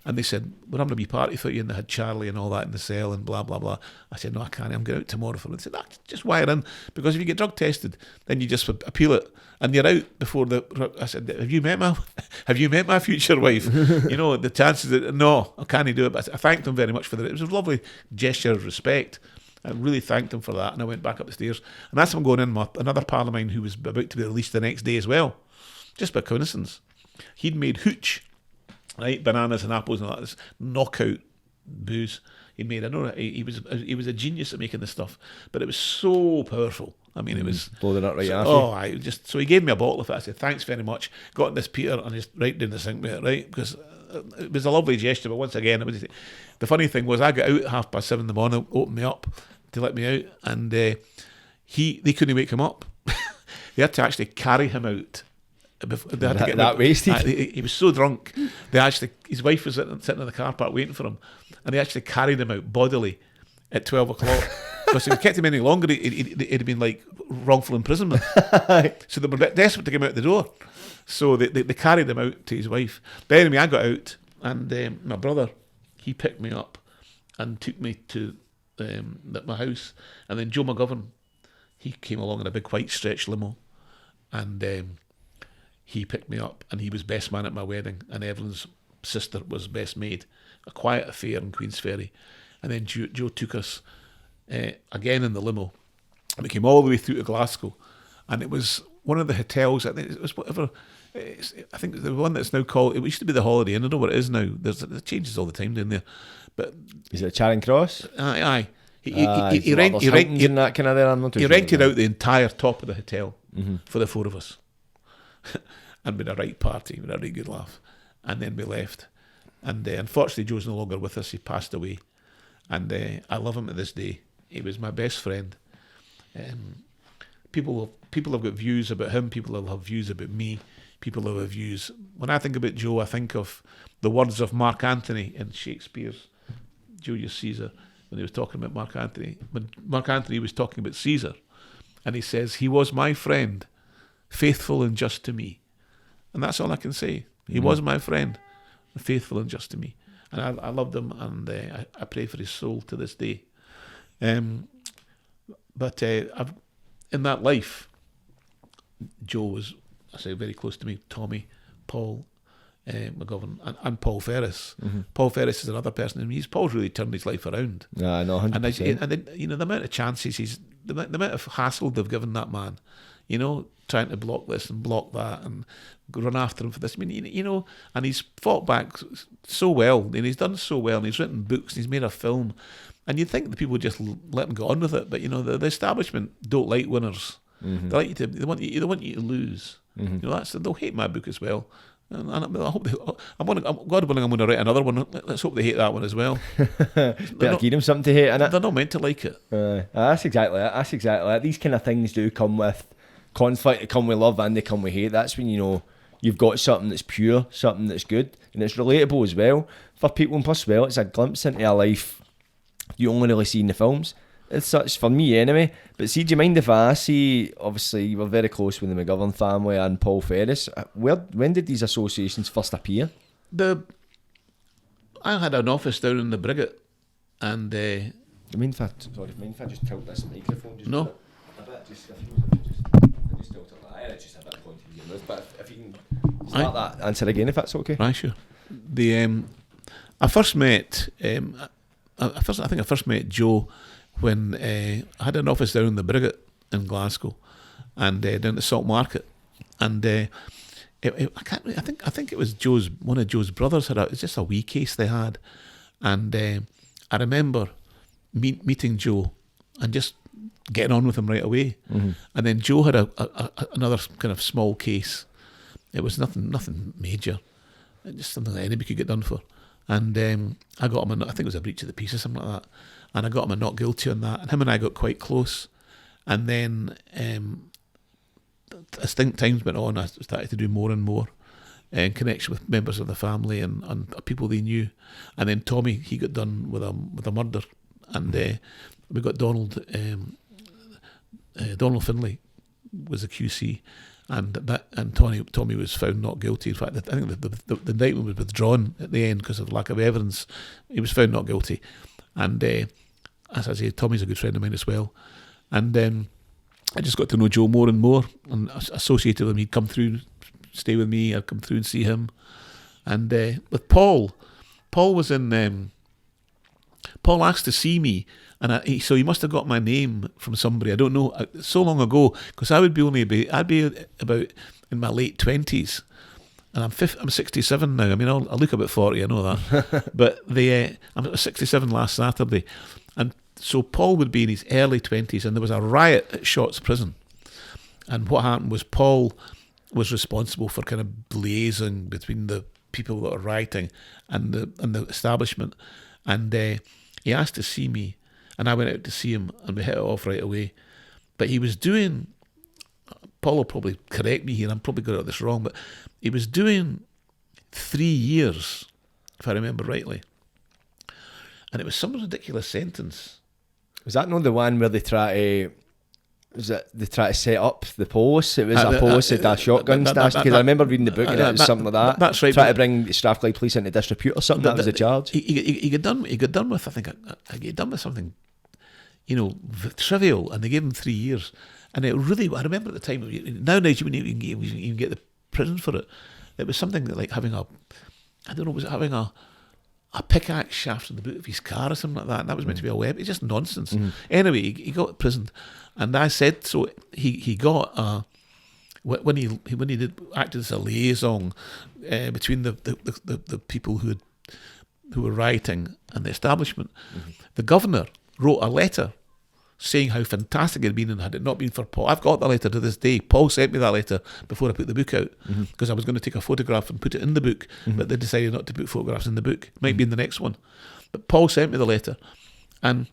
And they said, "We're having a wee party for you." And they had Charlie and all that in the cell and blah, blah, blah. I said, "No, I can't. I'm going out tomorrow for it." They said, "Just wire in. Because if you get drug tested, then you just appeal it. And you're out before the..." I said, have you met my future wife? The chances that... No, I can't do it. But I thanked them very much for that. It was a lovely gesture of respect. I really thanked them for that. And I went back up the stairs. And as I'm going in, another pal of mine who was about to be released the next day as well, just by coincidence, he'd made hooch, right, bananas and apples and all that, this knockout booze he made. I know he was a genius at making this stuff, but it was so powerful. I mean, it was loading up right after. Oh, I just so he gave me a bottle of it. I said, "Thanks very much." Got in this Peter and just right down the sink with it, right? Because it was a lovely gesture. But once again, the funny thing was, I got out at 7:30 in the morning, opened me up to let me out, and they couldn't wake him up. They had to actually carry him out. They had to get that wasted. He was so drunk. His wife was sitting in the car park waiting for him, and they actually carried him out bodily at 12 o'clock. Because if we kept him any longer, it'd have been like wrongful imprisonment. So they were a bit desperate to get him out the door. So they carried him out to his wife. But anyway, I got out, and my brother, he picked me up and took me to my house. And then Joe McGovern, he came along in a big white stretch limo, and he picked me up, and he was best man at my wedding, and Evelyn's sister was best maid. A quiet affair in Queensferry. And then Joe took us again in the limo, and we came all the way through to Glasgow, and it was one of the hotels. I think it was whatever. I think the one that's now called. It used to be the Holiday Inn. I don't know what it is now. It changes all the time down there. But is it Charing Cross? Aye. He rented out the entire top of the hotel for the four of us, and we had a right party, we had a really good laugh, and then we left. And unfortunately, Joe's no longer with us. He passed away, and I love him to this day. He was my best friend. People have got views about him. People will have views about me. People will have views. When I think about Joe, I think of the words of Mark Antony in Shakespeare's Julius Caesar, when he was talking about Mark Antony. When Mark Antony was talking about Caesar, and he says, "He was my friend, faithful and just to me." And that's all I can say. He was my friend, faithful and just to me. And I loved him, and I pray for his soul to this day. But in that life, Joe was, I say, very close to me. Tommy, Paul, McGovern, and Paul Ferris. Paul Ferris is another person. I mean, Paul's really turned his life around. Yeah, I know, 100%. And then, the amount of chances the amount of hassle they've given that man, trying to block this and block that and run after him for this. I mean, and he's fought back so well, and he's done so well, and he's written books, and he's made a film. And you'd think that people would just let him go on with it, but the establishment don't like winners. They like they want you to lose. They'll hate my book as well. And I hope God willing, I'm going to write another one. Let's hope they hate that one as well. Better give them something to hate, innit? They're not meant to like it. That's exactly it. These kind of things do come with conflict. They come with love and they come with hate. That's when you've got something that's pure, something that's good, and it's relatable as well for people. And plus, it's a glimpse into a life you only really see in the films. It's such for me anyway. But see, do you mind if I see? Obviously, you were very close with the McGovern family and Paul Ferris. When did these associations first appear? I had an office down in the Brigade, and do you mind if I just tilt this microphone? Just no. A bit, just tilt it. It's just a bit pointy in your mouth. But if you can start that answer again, if that's okay. Right, sure. I first met. I first met Joe when I had an office down in the Brigade in Glasgow, and down at Salt Market, and I think it was one of Joe's brothers it's just a wee case they had, and I remember meeting Joe and just getting on with him right away, and then Joe had another kind of small case. It was nothing major, just something that anybody could get done for. And I got him I think it was a breach of the peace or something like that. And I got him a not guilty on that. And him and I got quite close. And then as times went on, I started to do more and more in connection with members of the family and people they knew. And then Tommy, he got done with a murder. And we got Donald Finlay was a QC. And Tommy was found not guilty. In fact, I think the indictment was withdrawn at the end because of lack of evidence. He was found not guilty. And as I say, Tommy's a good friend of mine as well. And I just got to know Joe more and more and associated with him. He'd come through, stay with me. I'd come through and see him. And with Paul was in. Paul asked to see me. And so he must have got my name from somebody. I don't know. So long ago, because I'd be about in my late 20s, and I'm 67 now. I mean, I look about 40. I know that, but I'm 67 last Saturday, and So Paul would be in his early 20s, and there was a riot at Shotts Prison. And what happened was Paul was responsible for kind of liaising between the people that were rioting and the establishment. And he asked to see me, and I went out to see him, and we hit it off right away. But he was doing, Paul will probably correct me here, I'm probably got this wrong, but he was doing 3 years, if I remember rightly. And it was some ridiculous sentence. Was that not the one where they try to... they try to set up the post? It was a post at a shotgun stash, because I remember reading the book and it was something like that. That's right. Try to bring Strathclyde police into disrepute or something. That was the charge. He got done with, I think, he got done with something, trivial, and they gave him 3 years. And it really, I remember at the time, nowadays you can get the prison for it. It was something like having having a pickaxe shaft in the boot of his car or something like that, and that was meant to be a weapon. It's just nonsense. Anyway, he got imprisoned, and I said so. He got when he acted as a liaison between the people who were rioting and the establishment. The governor wrote a letter saying how fantastic it had been, and had it not been for Paul, I've got the letter to this day. Paul sent me that letter before I put the book out, because I was going to take a photograph and put it in the book, but they decided not to put photographs in the book. It might be in the next one. But Paul sent me the letter, and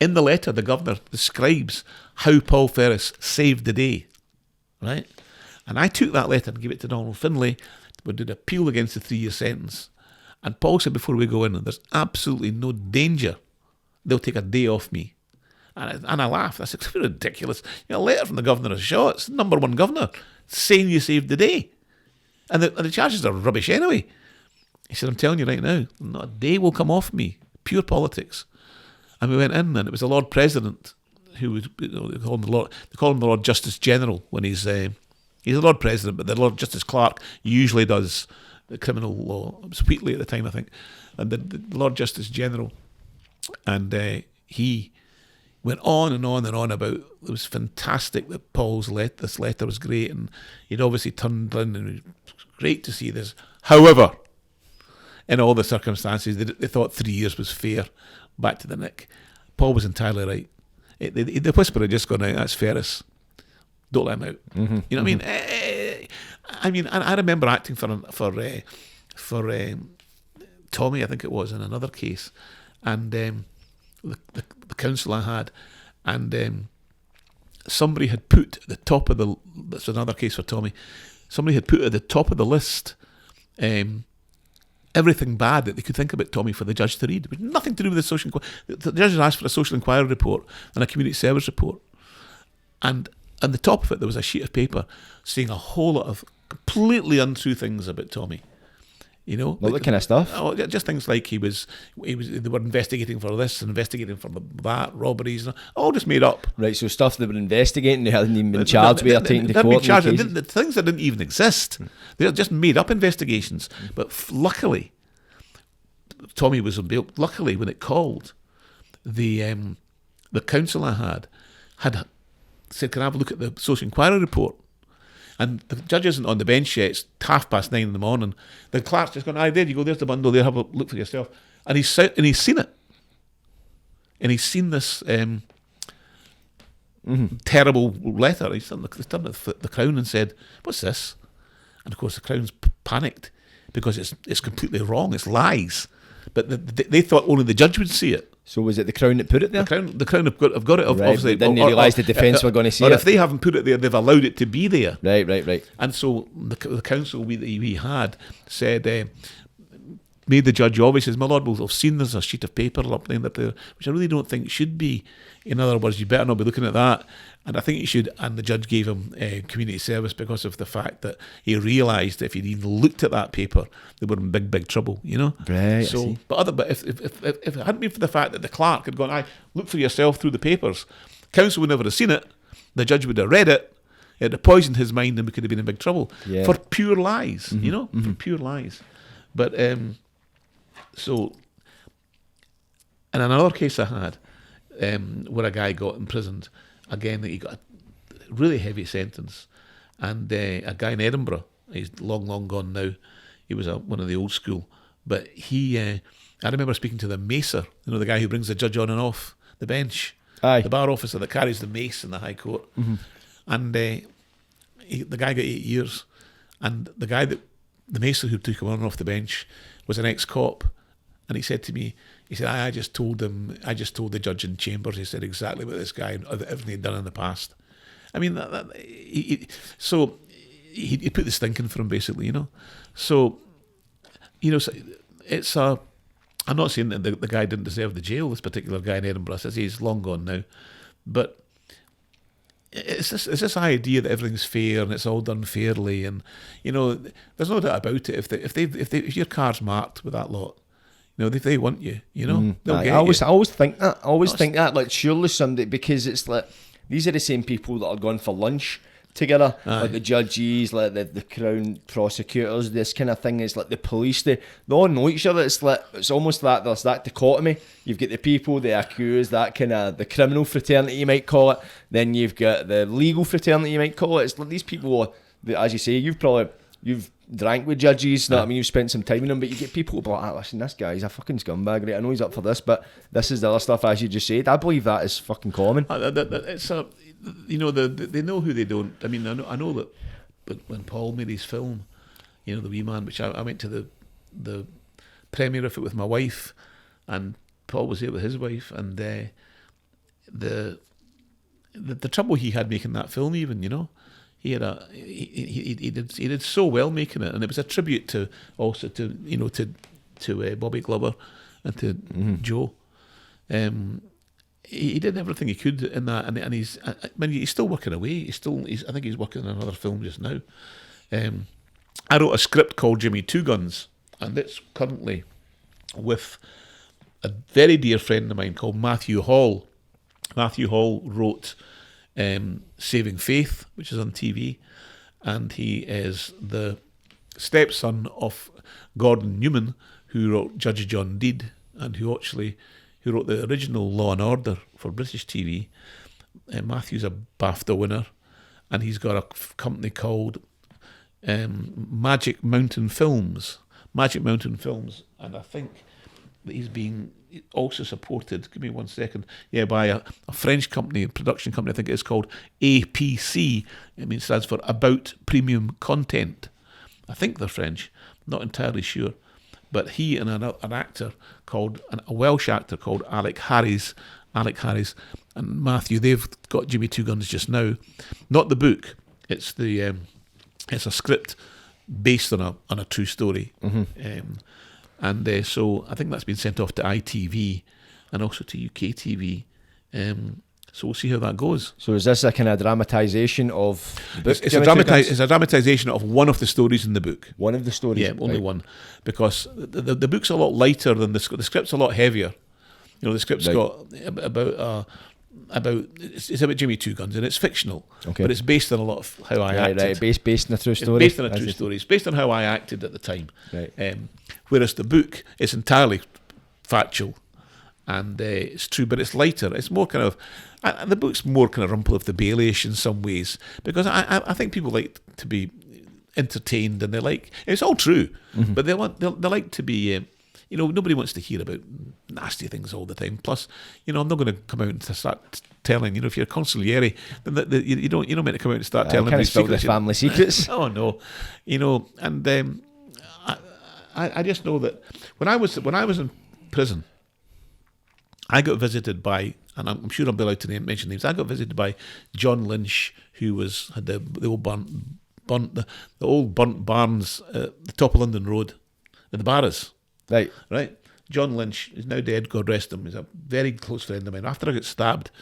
in the letter the governor describes how Paul Ferris saved the day, right? And I took that letter and gave it to Donald Finlay. We did appeal against the 3-year sentence, and Paul said before we go in, there's absolutely no danger they'll take a day off me. And I laughed. I said, it's ridiculous. A letter from the governor of Shotts, number one governor, saying you saved the day. And the charges are rubbish anyway. He said, I'm telling you right now, not a day will come off me. Pure politics. And we went in, and it was the Lord President who was, they call him the Lord Justice General when he's the Lord President, but the Lord Justice Clerk usually does the criminal law. It was Wheatley at the time, I think. And the Lord Justice General, and he went on and on and on about it was fantastic that this letter was great, and he'd obviously turned in, and it was great to see this. However, in all the circumstances, they thought 3 years was fair. Back to the nick. Paul was entirely right. The whisper had just gone out, that's Ferris. Don't let him out. You know what I mean? I remember acting for Tommy, I think it was, in another case, and the council I had, and somebody had put at the top of that's another case for Tommy, somebody had put at the top of the list everything bad that they could think about Tommy for the judge to read. It was nothing to do with the social inquiry. The judge had asked for a social inquiry report and a community service report, and on the top of it there was a sheet of paper saying a whole lot of completely untrue things about Tommy. What kind of stuff? Oh, just things like they were investigating for this, investigating for that, robberies, all just made up. Right, so stuff they were investigating, they hadn't even been charged with or taken to court. The things that didn't even exist. They're just made up investigations. But luckily, Tommy was unbailed. Luckily, when it called, the council I had said, can I have a look at the social inquiry report? And the judge isn't on the bench yet. It's 9:30 in the morning. The clerk's just gone, there you go, there's the bundle there, have a look for yourself. And he's seen it. And he's seen this terrible letter. He's turned the Crown and said, what's this? And of course the Crown's panicked because it's completely wrong, it's lies. But they thought only the judge would see it. So was it the Crown that put it there? The Crown have got it, obviously. Didn't realise the defence were going to see it. Or if they haven't put it there, they've allowed it to be there. Right. And so the council we had said, made the judge obvious, says, my lord, will have seen there's a sheet of paper up there, which I really don't think should be. In other words, you better not be looking at that. And I think you should. And the judge gave him community service because of the fact that he realised if he'd even looked at that paper, they were in big trouble, Right. So, but if it hadn't been for the fact that the clerk had gone, look for yourself through the papers, council would never have seen it. The judge would have read it. It had poisoned his mind, and we could have been in big trouble for pure lies, for pure lies. But so, in another case I had, where a guy got imprisoned, again, he got a really heavy sentence, and a guy in Edinburgh, he's long gone now, he was one of the old school, but I remember speaking to the macer, the guy who brings the judge on and off, the bench, Aye. the bar officer that carries the mace in the High Court. And the guy got 8 years, and the maester who took him on off the bench was an ex-cop, and he said to me, he said, I just told the judge in chambers, he said exactly what this guy, everything he'd done in the past. I mean, so he put the stink in for him, basically, you know. So, you know, it's a... I'm not saying that the guy didn't deserve the jail, this particular guy in Edinburgh. He's long gone now. But it's this idea that everything's fair and it's all done fairly. And, you know, there's no doubt about it. If your car's marked with that lot, you know, if they want you, you know, they'll get you. I always think that. Think that. Like, surely somebody... Because it's like... These are the same people that are going for lunch together, like the judges, like the Crown prosecutors, this kind of thing. Is like the police, they all know each other. It's like, it's almost that there's that dichotomy. You've got the people, the accused, that kind of the criminal fraternity you might call it. Then you've got the legal fraternity you might call it. It's like these people, as you say, you've drank with judges, you know what I mean? You've spent some time with them, but you get people who be like, listen, this guy's a fucking scumbag, right? I know he's up for this, but this is the other stuff, as you just said. I believe that is fucking common. It's a, you know, they know who they don't. I mean, I know that, but when Paul made his film, you know, The Wee Man, which I went to the premiere of it with my wife, and Paul was there with his wife, and the trouble he had making that film, even, you know, he did so well making it, and it was a tribute to Bobby Glover and to Joe. He did everything he could in that, and he's still working away. I think he's working on another film just now. I wrote a script called Jimmy Two Guns, and it's currently with a very dear friend of mine called Matthew Hall. Matthew Hall wrote Saving Faith, which is on TV, and he is the stepson of Gordon Newman, who wrote Judge John Deed, and who wrote the original Law and Order for British TV. Matthew's a BAFTA winner, and he's got a company called Magic Mountain Films, and I think that he's being also supported, give me 1 second, by a French company, a production company, I think it's called APC. It stands for About Premium Content. I think they're French, not entirely sure. But he and an actor a Welsh actor called Alec Harris, and Matthew, they've got Jimmy Two Guns just now. Not the book. It's it's a script based on a true story. So I think that's been sent off to ITV and also to UK TV. So we'll see how that goes. So is this a kind of dramatisation of the book? It's a dramatisation of one of the stories in the book. One of the stories? Yeah, only one. Because the book's a lot lighter than the script's a lot heavier. You know, the script's got it's about Jimmy Two Guns, and it's fictional, but it's based on a lot of how I acted. Right, based on a true story. It's based on a true story. It's based on how I acted at the time. Right. Whereas the book is entirely factual, and it's true, but it's lighter. It's more kind of, the book's more kind of Rumple of the Bailey-ish in some ways, because I think people like to be entertained, and it's all true, but they like to be. You know, nobody wants to hear about nasty things all the time. Plus, you know, I'm not going to come out and start telling. You know, if you're a consigliere, then you don't meant to come out and start telling everybody secrets. Family secrets. Oh no, you know, and I just know that when I was in prison, I got visited by, and I'm sure I'll be allowed to mention names. I got visited by John Lynch, who had the old burnt barns at the top of London Road, in the Barras. Right. John Lynch is now dead, God rest him. He's a very close friend of mine. After I got stabbed,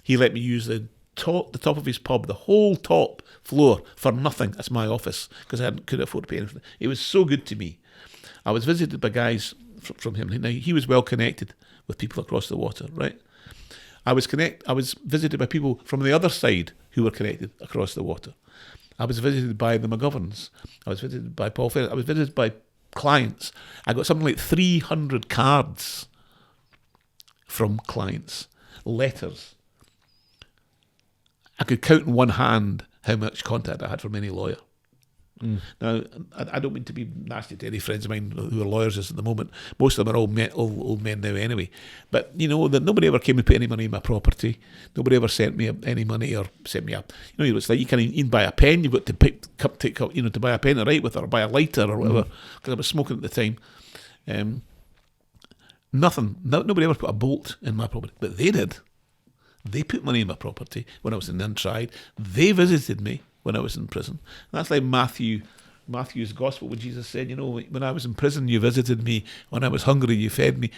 he let me use the top of his pub, the whole top floor, for nothing. That's my office, because I couldn't afford to pay anything. It was so good to me. I was visited by guys from him. Now, he was well connected with people across the water, right? I was visited by people from the other side who were connected across the water. I was visited by the McGoverns. I was visited by Paul Ferris. I was visited by clients. I got something like 300 cards from clients, letters. I could count in one hand how much contact I had from any lawyer, Now, I don't mean to be nasty to any friends of mine who are lawyers at the moment. Most of them are old men now anyway. But, that nobody ever came and put any money in my property. Nobody ever sent me any money or sent me up. It's like you can't even buy a pen. You've got to to buy a pen to write with or buy a lighter or whatever. Because I was smoking at the time. Nothing. Nobody ever put a bolt in my property. But they did. They put money in my property when I was untried. They visited me when I was in prison. That's like Matthew's gospel when Jesus said, when I was in prison, you visited me. When I was hungry, you fed me.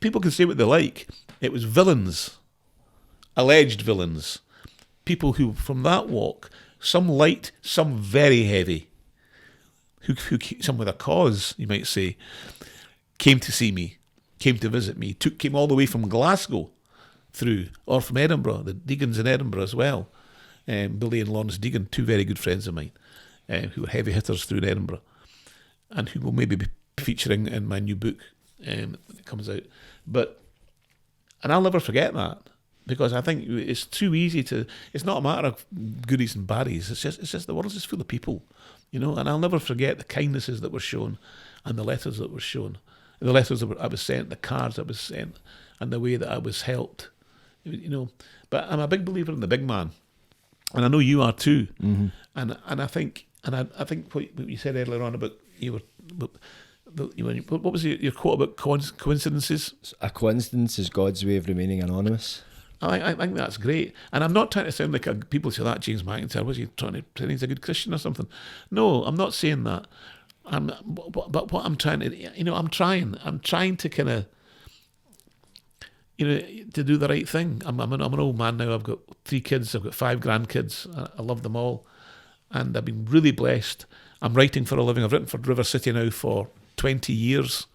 People can say what they like. It was villains, alleged villains, people who, from that walk, some light, some very heavy, who some with a cause, you might say, came to see me, came to visit me, came all the way from Glasgow through, or from Edinburgh, the Deegans in Edinburgh as well. Billy and Lawrence Deegan, two very good friends of mine, who were heavy hitters through in Edinburgh, and who will maybe be featuring in my new book when it comes out. And I'll never forget that, because I think it's too easy to. It's not a matter of goodies and baddies. It's just the world's just full of people, And I'll never forget the kindnesses that were shown, and the letters that were shown, the letters that I was sent, the cards I was sent, and the way that I was helped. But I'm a big believer in the big man. And I know you are too, and I think what you said earlier on about what was your quote about coincidences? A coincidence is God's way of remaining anonymous. I think that's great, and I'm not trying to sound like people say that James McIntyre was he trying to pretend he's a good Christian or something. No, I'm not saying that. But what I'm trying to, I'm trying to kind of. To do the right thing. I'm an old man now. I've got 3 kids. I've got 5 grandkids. I love them all. And I've been really blessed. I'm writing for a living. I've written for River City now for 20 years.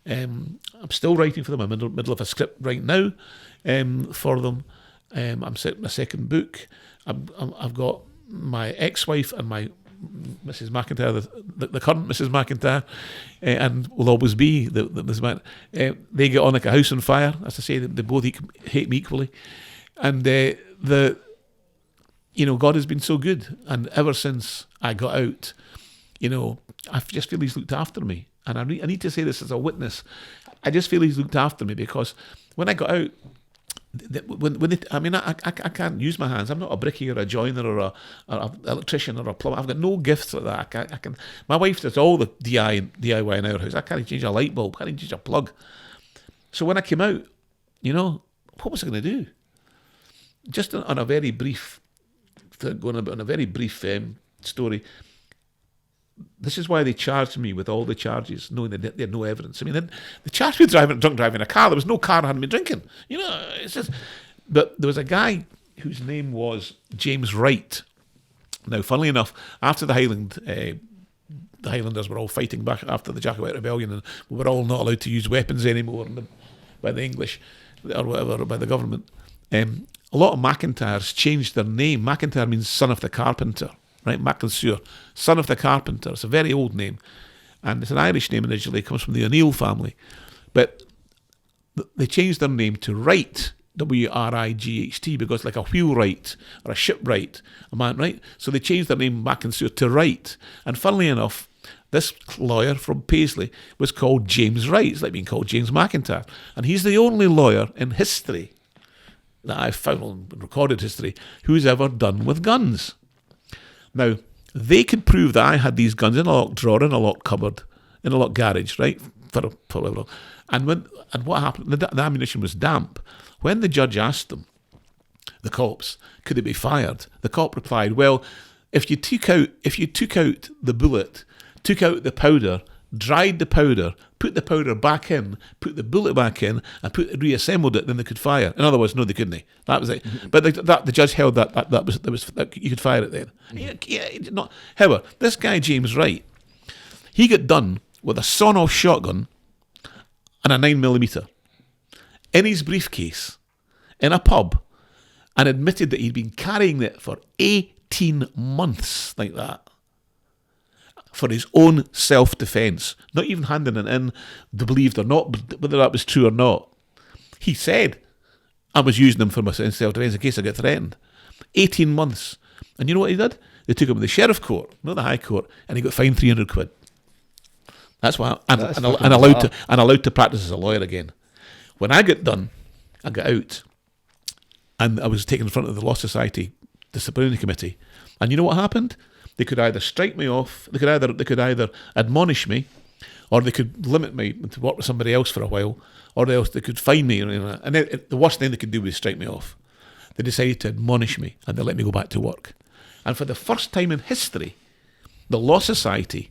I'm still writing for them. I'm in the middle of a script right now for them. I'm setting my second book. I've got my ex-wife and my Mrs. McIntyre, the current Mrs. McIntyre, and will always be the Mrs. McIntyre. They get on like a house on fire. As I say, they both hate me equally, and God has been so good. And ever since I got out, I just feel He's looked after me. And I need to say this as a witness. I just feel He's looked after me, because when I got out, I can't use my hands. I'm not a brickie or a joiner or a electrician or a plumber. I've got no gifts like that. I can. My wife does all the DIY in our house. I can't change a light bulb. I can't change a plug. So when I came out, what was I going to do? Just on a very brief, story. This is why they charged me with all the charges, knowing that they had no evidence. I mean, they charged me drunk driving a car. There was no car I hadn't been drinking. It's just. But there was a guy whose name was James Wright. Now, funnily enough, after the Highlanders were all fighting back after the Jacobite Rebellion, and we were all not allowed to use weapons anymore by the English or whatever, by the government. A lot of McIntyres changed their name. McIntyre means son of the carpenter. Right, McIntyre, son of the carpenter. It's a very old name, and it's an Irish name originally. It comes from the O'Neill family, but they changed their name to Wright, W-R-I-G-H-T, because like a wheelwright or a shipwright, a man, right? So they changed their name McIntyre to Wright, and funnily enough, this lawyer from Paisley was called James Wright. It's like being called James McIntyre, and he's the only lawyer in history that I've found in recorded history who's ever done with guns. Now, they could prove that I had these guns in a locked drawer, in a locked cupboard, in a locked garage, right? For whatever. And what happened? The ammunition was damp. When the judge asked them, the cops, could it be fired? The cop replied, "Well, if you took out the bullet, took out the powder, dried the powder, put the powder back in, put the bullet back in, and reassembled it, then they could fire." In other words, no, they couldn't. That was it. But the judge held that you could fire it then. Not. However, this guy James Wright, he got done with a sawn-off shotgun and a 9mm in his briefcase in a pub, and admitted that he'd been carrying it for 18 months like that, for his own self-defence, not even handing it in, believed or not, whether that was true or not. He said, I was using them for my self-defence in case I get threatened. 18 months. And you know what he did? They took him to the sheriff court, not the high court, and he got fined £300. That's why and allowed to practice as a lawyer again. When I got done, I got out, and I was taken in front of the Law Society disciplinary committee. And you know what happened? They could either strike me off, they could either admonish me, or they could limit me to work with somebody else for a while, or else they could fine me. And the worst thing they could do was strike me off. They decided to admonish me, and they let me go back to work. And for the first time in history, the Law Society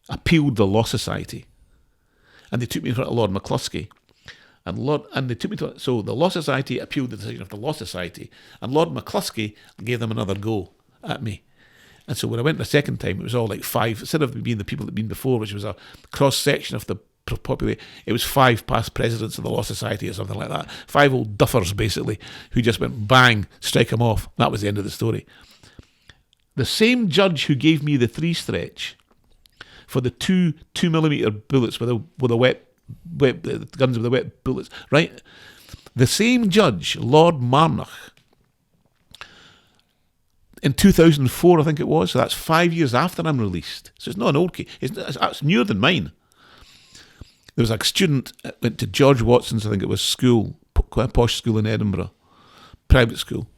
appealed the Law Society, and they took me in front of Lord McCluskey. So the Law Society appealed the decision of the Law Society, and Lord McCluskey gave them another go at me. And so when I went the second time, it was all like 5, instead of being the people that had been before, which was a cross-section of the population, it was 5 past presidents of the Law Society or something like that. 5 old duffers, basically, who just went bang, strike them off. That was the end of the story. The same judge who gave me the 3 stretch for the 2mm bullets with a wet guns with the wet bullets, right? The same judge, Lord Marnock, in 2004, I think it was, so that's 5 years after I'm released. So it's not an old case. It's newer than mine. There was a student that went to George Watson's, I think it was, school, quite a posh school in Edinburgh, private school,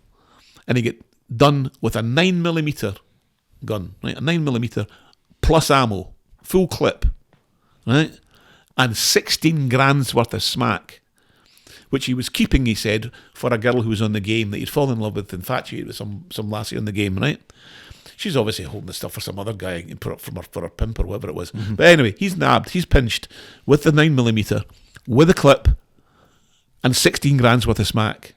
and he get done with a 9mm gun, right? A 9mm plus ammo, full clip, right? And 16 grand's worth of smack, which he was keeping, he said, for a girl who was on the game that he'd fallen in love with, infatuated with some lassie on the game, right? She's obviously holding the stuff for some other guy and put it for her pimp or whatever it was. Mm-hmm. But anyway, he's nabbed, he's pinched with the 9mm, with a clip, and 16 grand's worth of smack.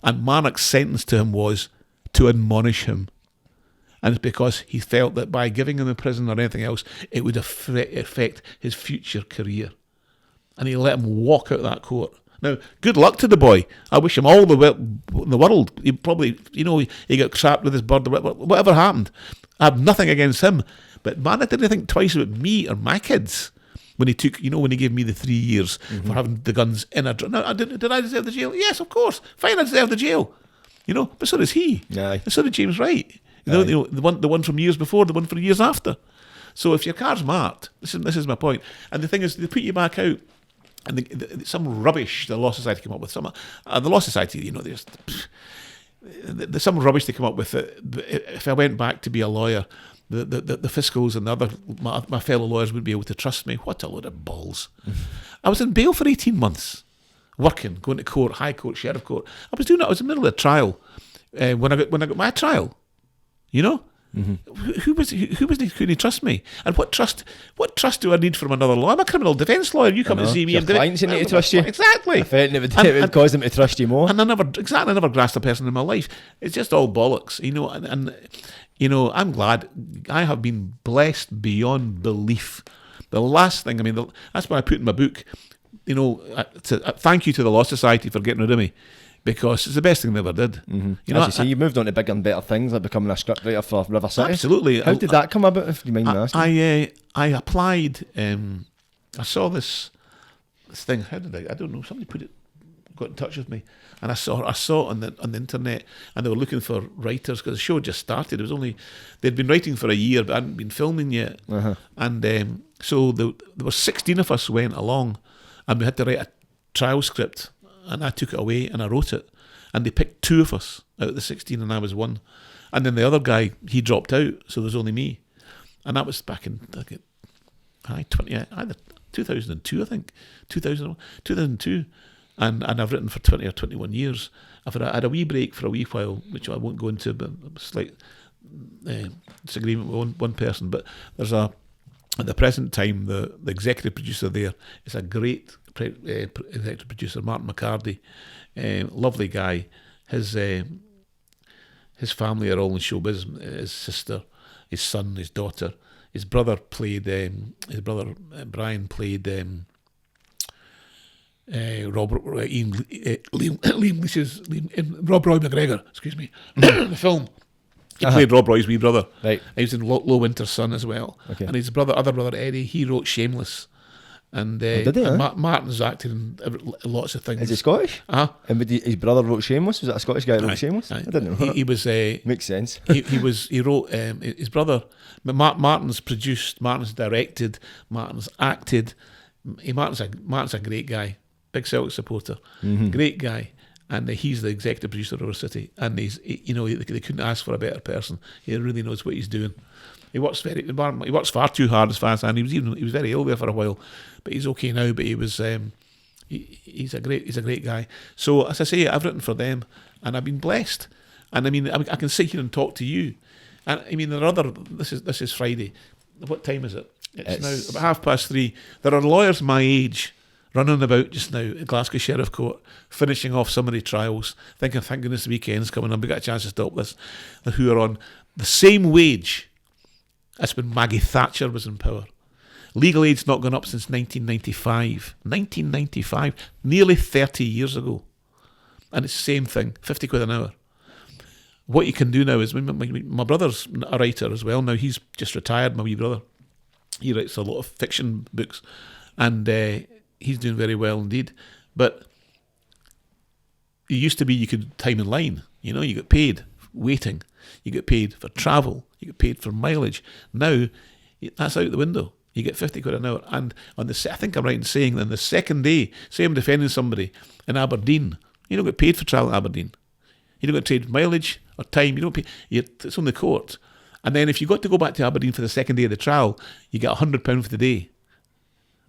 And Marnock's sentence to him was to admonish him. And it's because he felt that by giving him a prison or anything else, it would affect his future career. And he let him walk out of that court. Now, good luck to the boy. I wish him all the in the world. He probably, he got trapped with his bird, whatever happened. I have nothing against him. But man, I didn't think twice about me or my kids when he took, when he gave me the 3 years for having the guns in a... Now, did I deserve the jail? Yes, of course. Fine, I deserve the jail. But so does he. Aye. And so did James Wright. The one from years before, the one for years after. So if your car's marked, this is my point. And the thing is, they put you back out, and some rubbish the Law Society came up with. The Law Society, there's some rubbish they come up with. If I went back to be a lawyer, the fiscals and the other my fellow lawyers wouldn't be able to trust me. What a load of balls! I was in bail for 18 months, working, going to court, high court, sheriff court. I was doing that. I was in the middle of a trial when I got my trial. Who couldn't he trust me? And what trust do I need from another lawyer? I'm a criminal defence lawyer. You come and see me your and clients need to trust you. Exactly. If anything, it would cause them to trust you more. And I never grasped a person in my life. It's just all bollocks, and I'm glad. I have been blessed beyond belief. The last thing, that's what I put in my book. Thank you to the Law Society for getting rid of me. Because it's the best thing they ever did. Mm-hmm. As you say, you moved on to bigger and better things, like becoming a scriptwriter for River City. Absolutely. How did that come about, if you mind me asking? I applied. I saw this thing. How did I don't know. Somebody got in touch with me, and I saw it on the internet, and they were looking for writers because the show had just started. They'd been writing for a year, but hadn't been filming yet. Uh-huh. And so there were 16 of us went along, and we had to write a trial script. And I took it away and I wrote it. And they picked 2 of us out of the 16 and I was 1. And then the other guy, he dropped out, so there was only me. And that was back in either 2002, I think. 2002. And I've written for 20 or 21 years. I had a wee break for a wee while, which I won't go into, but a slight disagreement with one person. But there's at the present time, the executive producer there is a great executive producer, Martin McCarty, lovely guy. His family are all in showbiz. His sister, his son, his daughter, his brother played. Brian played Rob Roy McGregor. Excuse me, in the film. He played Rob Roy's wee brother. Right. He was in Low Winter's Son as well. Okay. And his other brother Eddie, he wrote Shameless. And, did he, and huh? Martin's acted in lots of things. Is he Scottish? Uh-huh. And his brother wrote Shameless. Was that a Scottish guy who wrote Shameless? Aye. I didn't know that. He was Makes sense. he wrote his brother. Martin's produced, Martin's directed, Martin's acted. Martin's a great guy, big Celtic supporter, great guy, and he's the executive producer of our city. And they couldn't ask for a better person. He really knows what he's doing. He works far too hard as far as I know. He was very ill there for a while, but he's okay now. But he was he's a great guy. So as I say, I've written for them, and I've been blessed. And I mean, I can sit here and talk to you. And I mean, there are other. This is Friday. What time is it? It's now about 3:30. There are lawyers my age running about just now at Glasgow Sheriff Court, finishing off summary trials, thinking, thank goodness the weekend's coming and we got a chance to stop this, who are on the same wage as when Maggie Thatcher was in power. Legal aid's not gone up since 1995. 1995, nearly 30 years ago. And it's the same thing, 50 quid an hour. What you can do now is, my brother's a writer as well. Now he's just retired, my wee brother. He writes a lot of fiction books, and he's doing very well indeed. But it used to be you could time in line. You get paid waiting. You get paid for travel. You get paid for mileage. Now, that's out the window. You get 50 quid an hour. And I think I'm right in saying that on the second day, say I'm defending somebody in Aberdeen, you don't get paid for travel in Aberdeen. You don't get paid mileage or time. You don't pay. It's on the court. And then if you got to go back to Aberdeen for the second day of the trial, you get £100 for the day.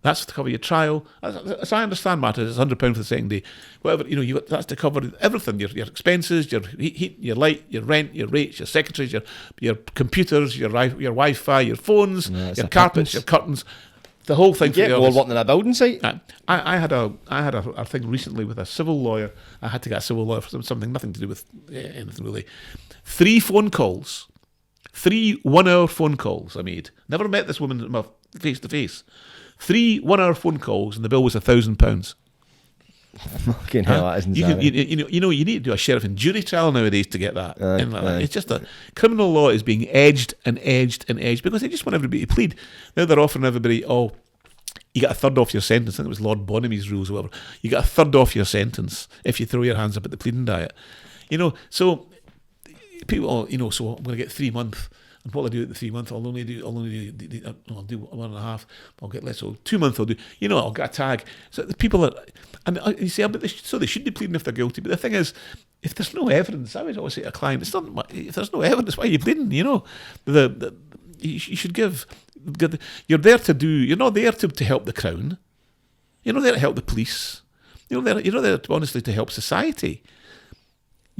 That's to cover your trial. As I understand matters, it's £100 for the second day. Whatever, that's to cover everything, your expenses, your heat, your light, your rent, your rates, your secretaries, your computers, your Wi-Fi, your phones, your carpets, your curtains, the whole thing. Yeah, we're working on a building site. I had a thing recently with a civil lawyer. I had to get a civil lawyer for something nothing to do with anything really. 3 phone calls. 3 1-hour phone calls I made. Never met this woman face to face. 3 1-hour phone calls, and the bill was £1,000. Fucking hell, that is insane. You need to do a sheriff and jury trial nowadays to get that. It's just that criminal law is being edged and edged and edged because they just want everybody to plead. Now they're offering everybody, you get a third off your sentence. I think it was Lord Bonamy's rules or whatever. You get a third off your sentence if you throw your hands up at the pleading diet. So people, so I'm going to get 3 months. And what I do at the 3 months, I'll do 1.5. I'll get less. So 2 months I'll do. I'll get a tag. So the people you say, but they should be pleading if they're guilty. But the thing is, if there's no evidence, I would always say to a client, it's not. If there's no evidence, why are you pleading? You should give. You're there to do. You're not there to help the Crown. You're not there to help the police. You're not there honestly to help society.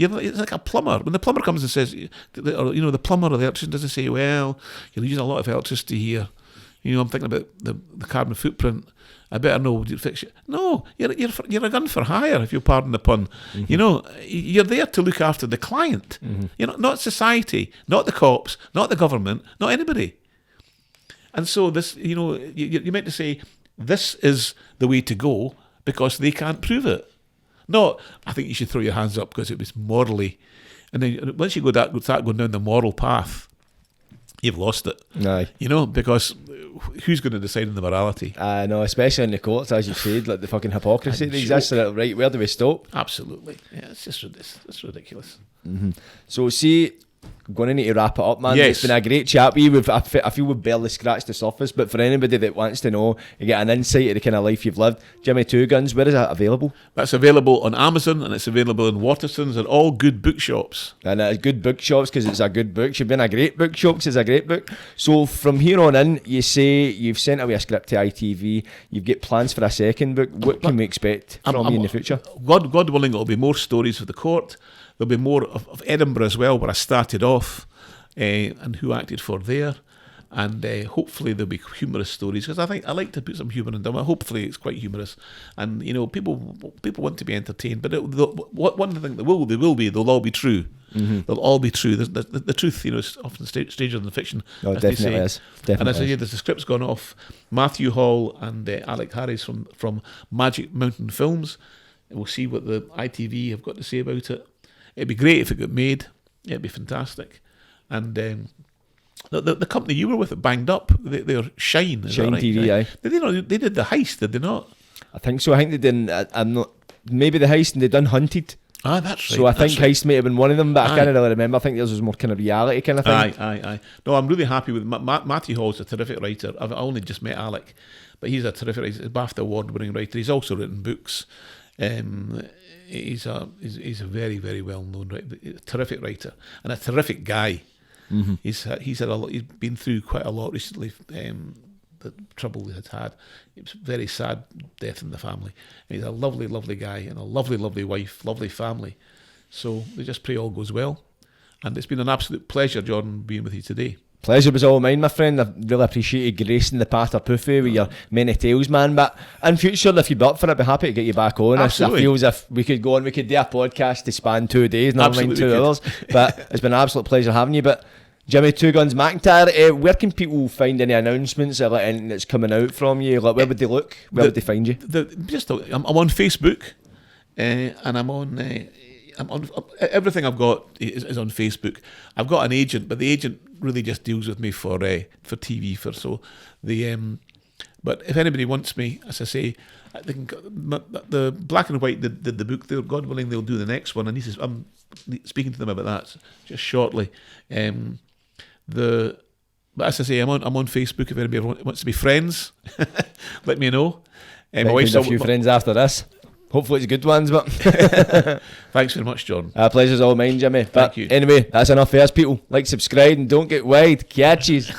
It's like a plumber. When the plumber comes and says, the plumber or the electrician doesn't say, well, you're using a lot of electricity here. I'm thinking about the carbon footprint. I better know what you fix it. No, you're a gun for hire, if you pardon the pun. Mm-hmm. You're there to look after the client. Mm-hmm. Not society, not the cops, not the government, not anybody. And so this, you're meant to say, this is the way to go because they can't prove it. No, I think you should throw your hands up because it was morally. And then once you start going down the moral path, you've lost it. Aye. Because who's going to decide on the morality? I know, especially in the courts, as you said, like the fucking hypocrisy that exists. Right, where do we stop? Absolutely. Yeah, it's ridiculous. Mm-hmm. So see, I'm going to need to wrap it up, man. Yes. It's been a great chat with you. I feel we've barely scratched the surface, but for anybody that wants to know, you get an insight of the kind of life you've lived. Jimmy Two Guns, where is that available? That's available on Amazon, and it's available in Watersons and all good bookshops. And it's good bookshops because it's a good book. Should be in a great bookshop because it's a great book. So from here on in, you say you've sent away a script to ITV. You've got plans for a second book. What can we expect from you in the future? God willing, it'll be more stories of the court. There'll be more of Edinburgh as well, where I started off, and who acted for there. And hopefully there'll be humorous stories, because I think I like to put some humour in them. Hopefully it's quite humorous, and people want to be entertained. But one thing they'll all be true. Mm-hmm. They'll all be true. The truth, is often stranger than fiction. Oh, as definitely they say. is. Definitely. And as I say, the script's gone off. Matthew Hall and Alec Harris from Magic Mountain Films. And we'll see what the ITV have got to say about it. It'd be great if it got made. It'd be fantastic. And The company you were with that banged up, they're Shine. Is Shine that right? TV, aye. Did they not? They did the heist, did they not? I think so. I think they did. I'm not. Maybe the heist and they done Hunted. Ah, that's right. So I think heist might have been one of them, but I Aye. can't really remember. I think theirs was more kind of reality kind of thing. Aye. No, I'm really happy with Matthew Hall's a terrific writer. I've only just met Alec, but he's a terrific writer. He's a BAFTA award-winning writer. He's also written books. He's a very, very well-known writer, terrific writer, and a terrific guy. Mm-hmm. He's had a lot. He's been through quite a lot recently. The trouble he had. It was a very sad death in the family. And he's a lovely, lovely guy and a lovely, lovely wife, lovely family. So we just pray all goes well. And it's been an absolute pleasure, Jordan, being with you today. Pleasure was all mine, my friend. I really appreciated gracing the Patter Puffy with your many tales, man. But in future, if you'd be up for it, I'd be happy to get you back on. Absolutely. I feel as if we could go on, we could do a podcast to span 2 days, never mind 2 hours. But it's been an absolute pleasure having you. But Jimmy Two Guns Mcintyre, where can people find any announcements or anything that's coming out from you? Like, where would they look? Where would they find you? I'm on Facebook, and I'm on everything I've got is on Facebook. I've got an agent, but the agent really just deals with me for TV. But if anybody wants me, as I say, they can, the Black and White did the book. God willing, they'll do the next one, and I'm speaking to them about that just shortly. But as I say, I'm on Facebook. If anybody wants to be friends, let me know. My wife's a few friends after this. Hopefully it's good ones, but thanks very much, Jordan. Pleasure's all mine, Jimmy. But Thank you. Anyway, that's enough for us, people. Like, subscribe, and don't get wide. Catches.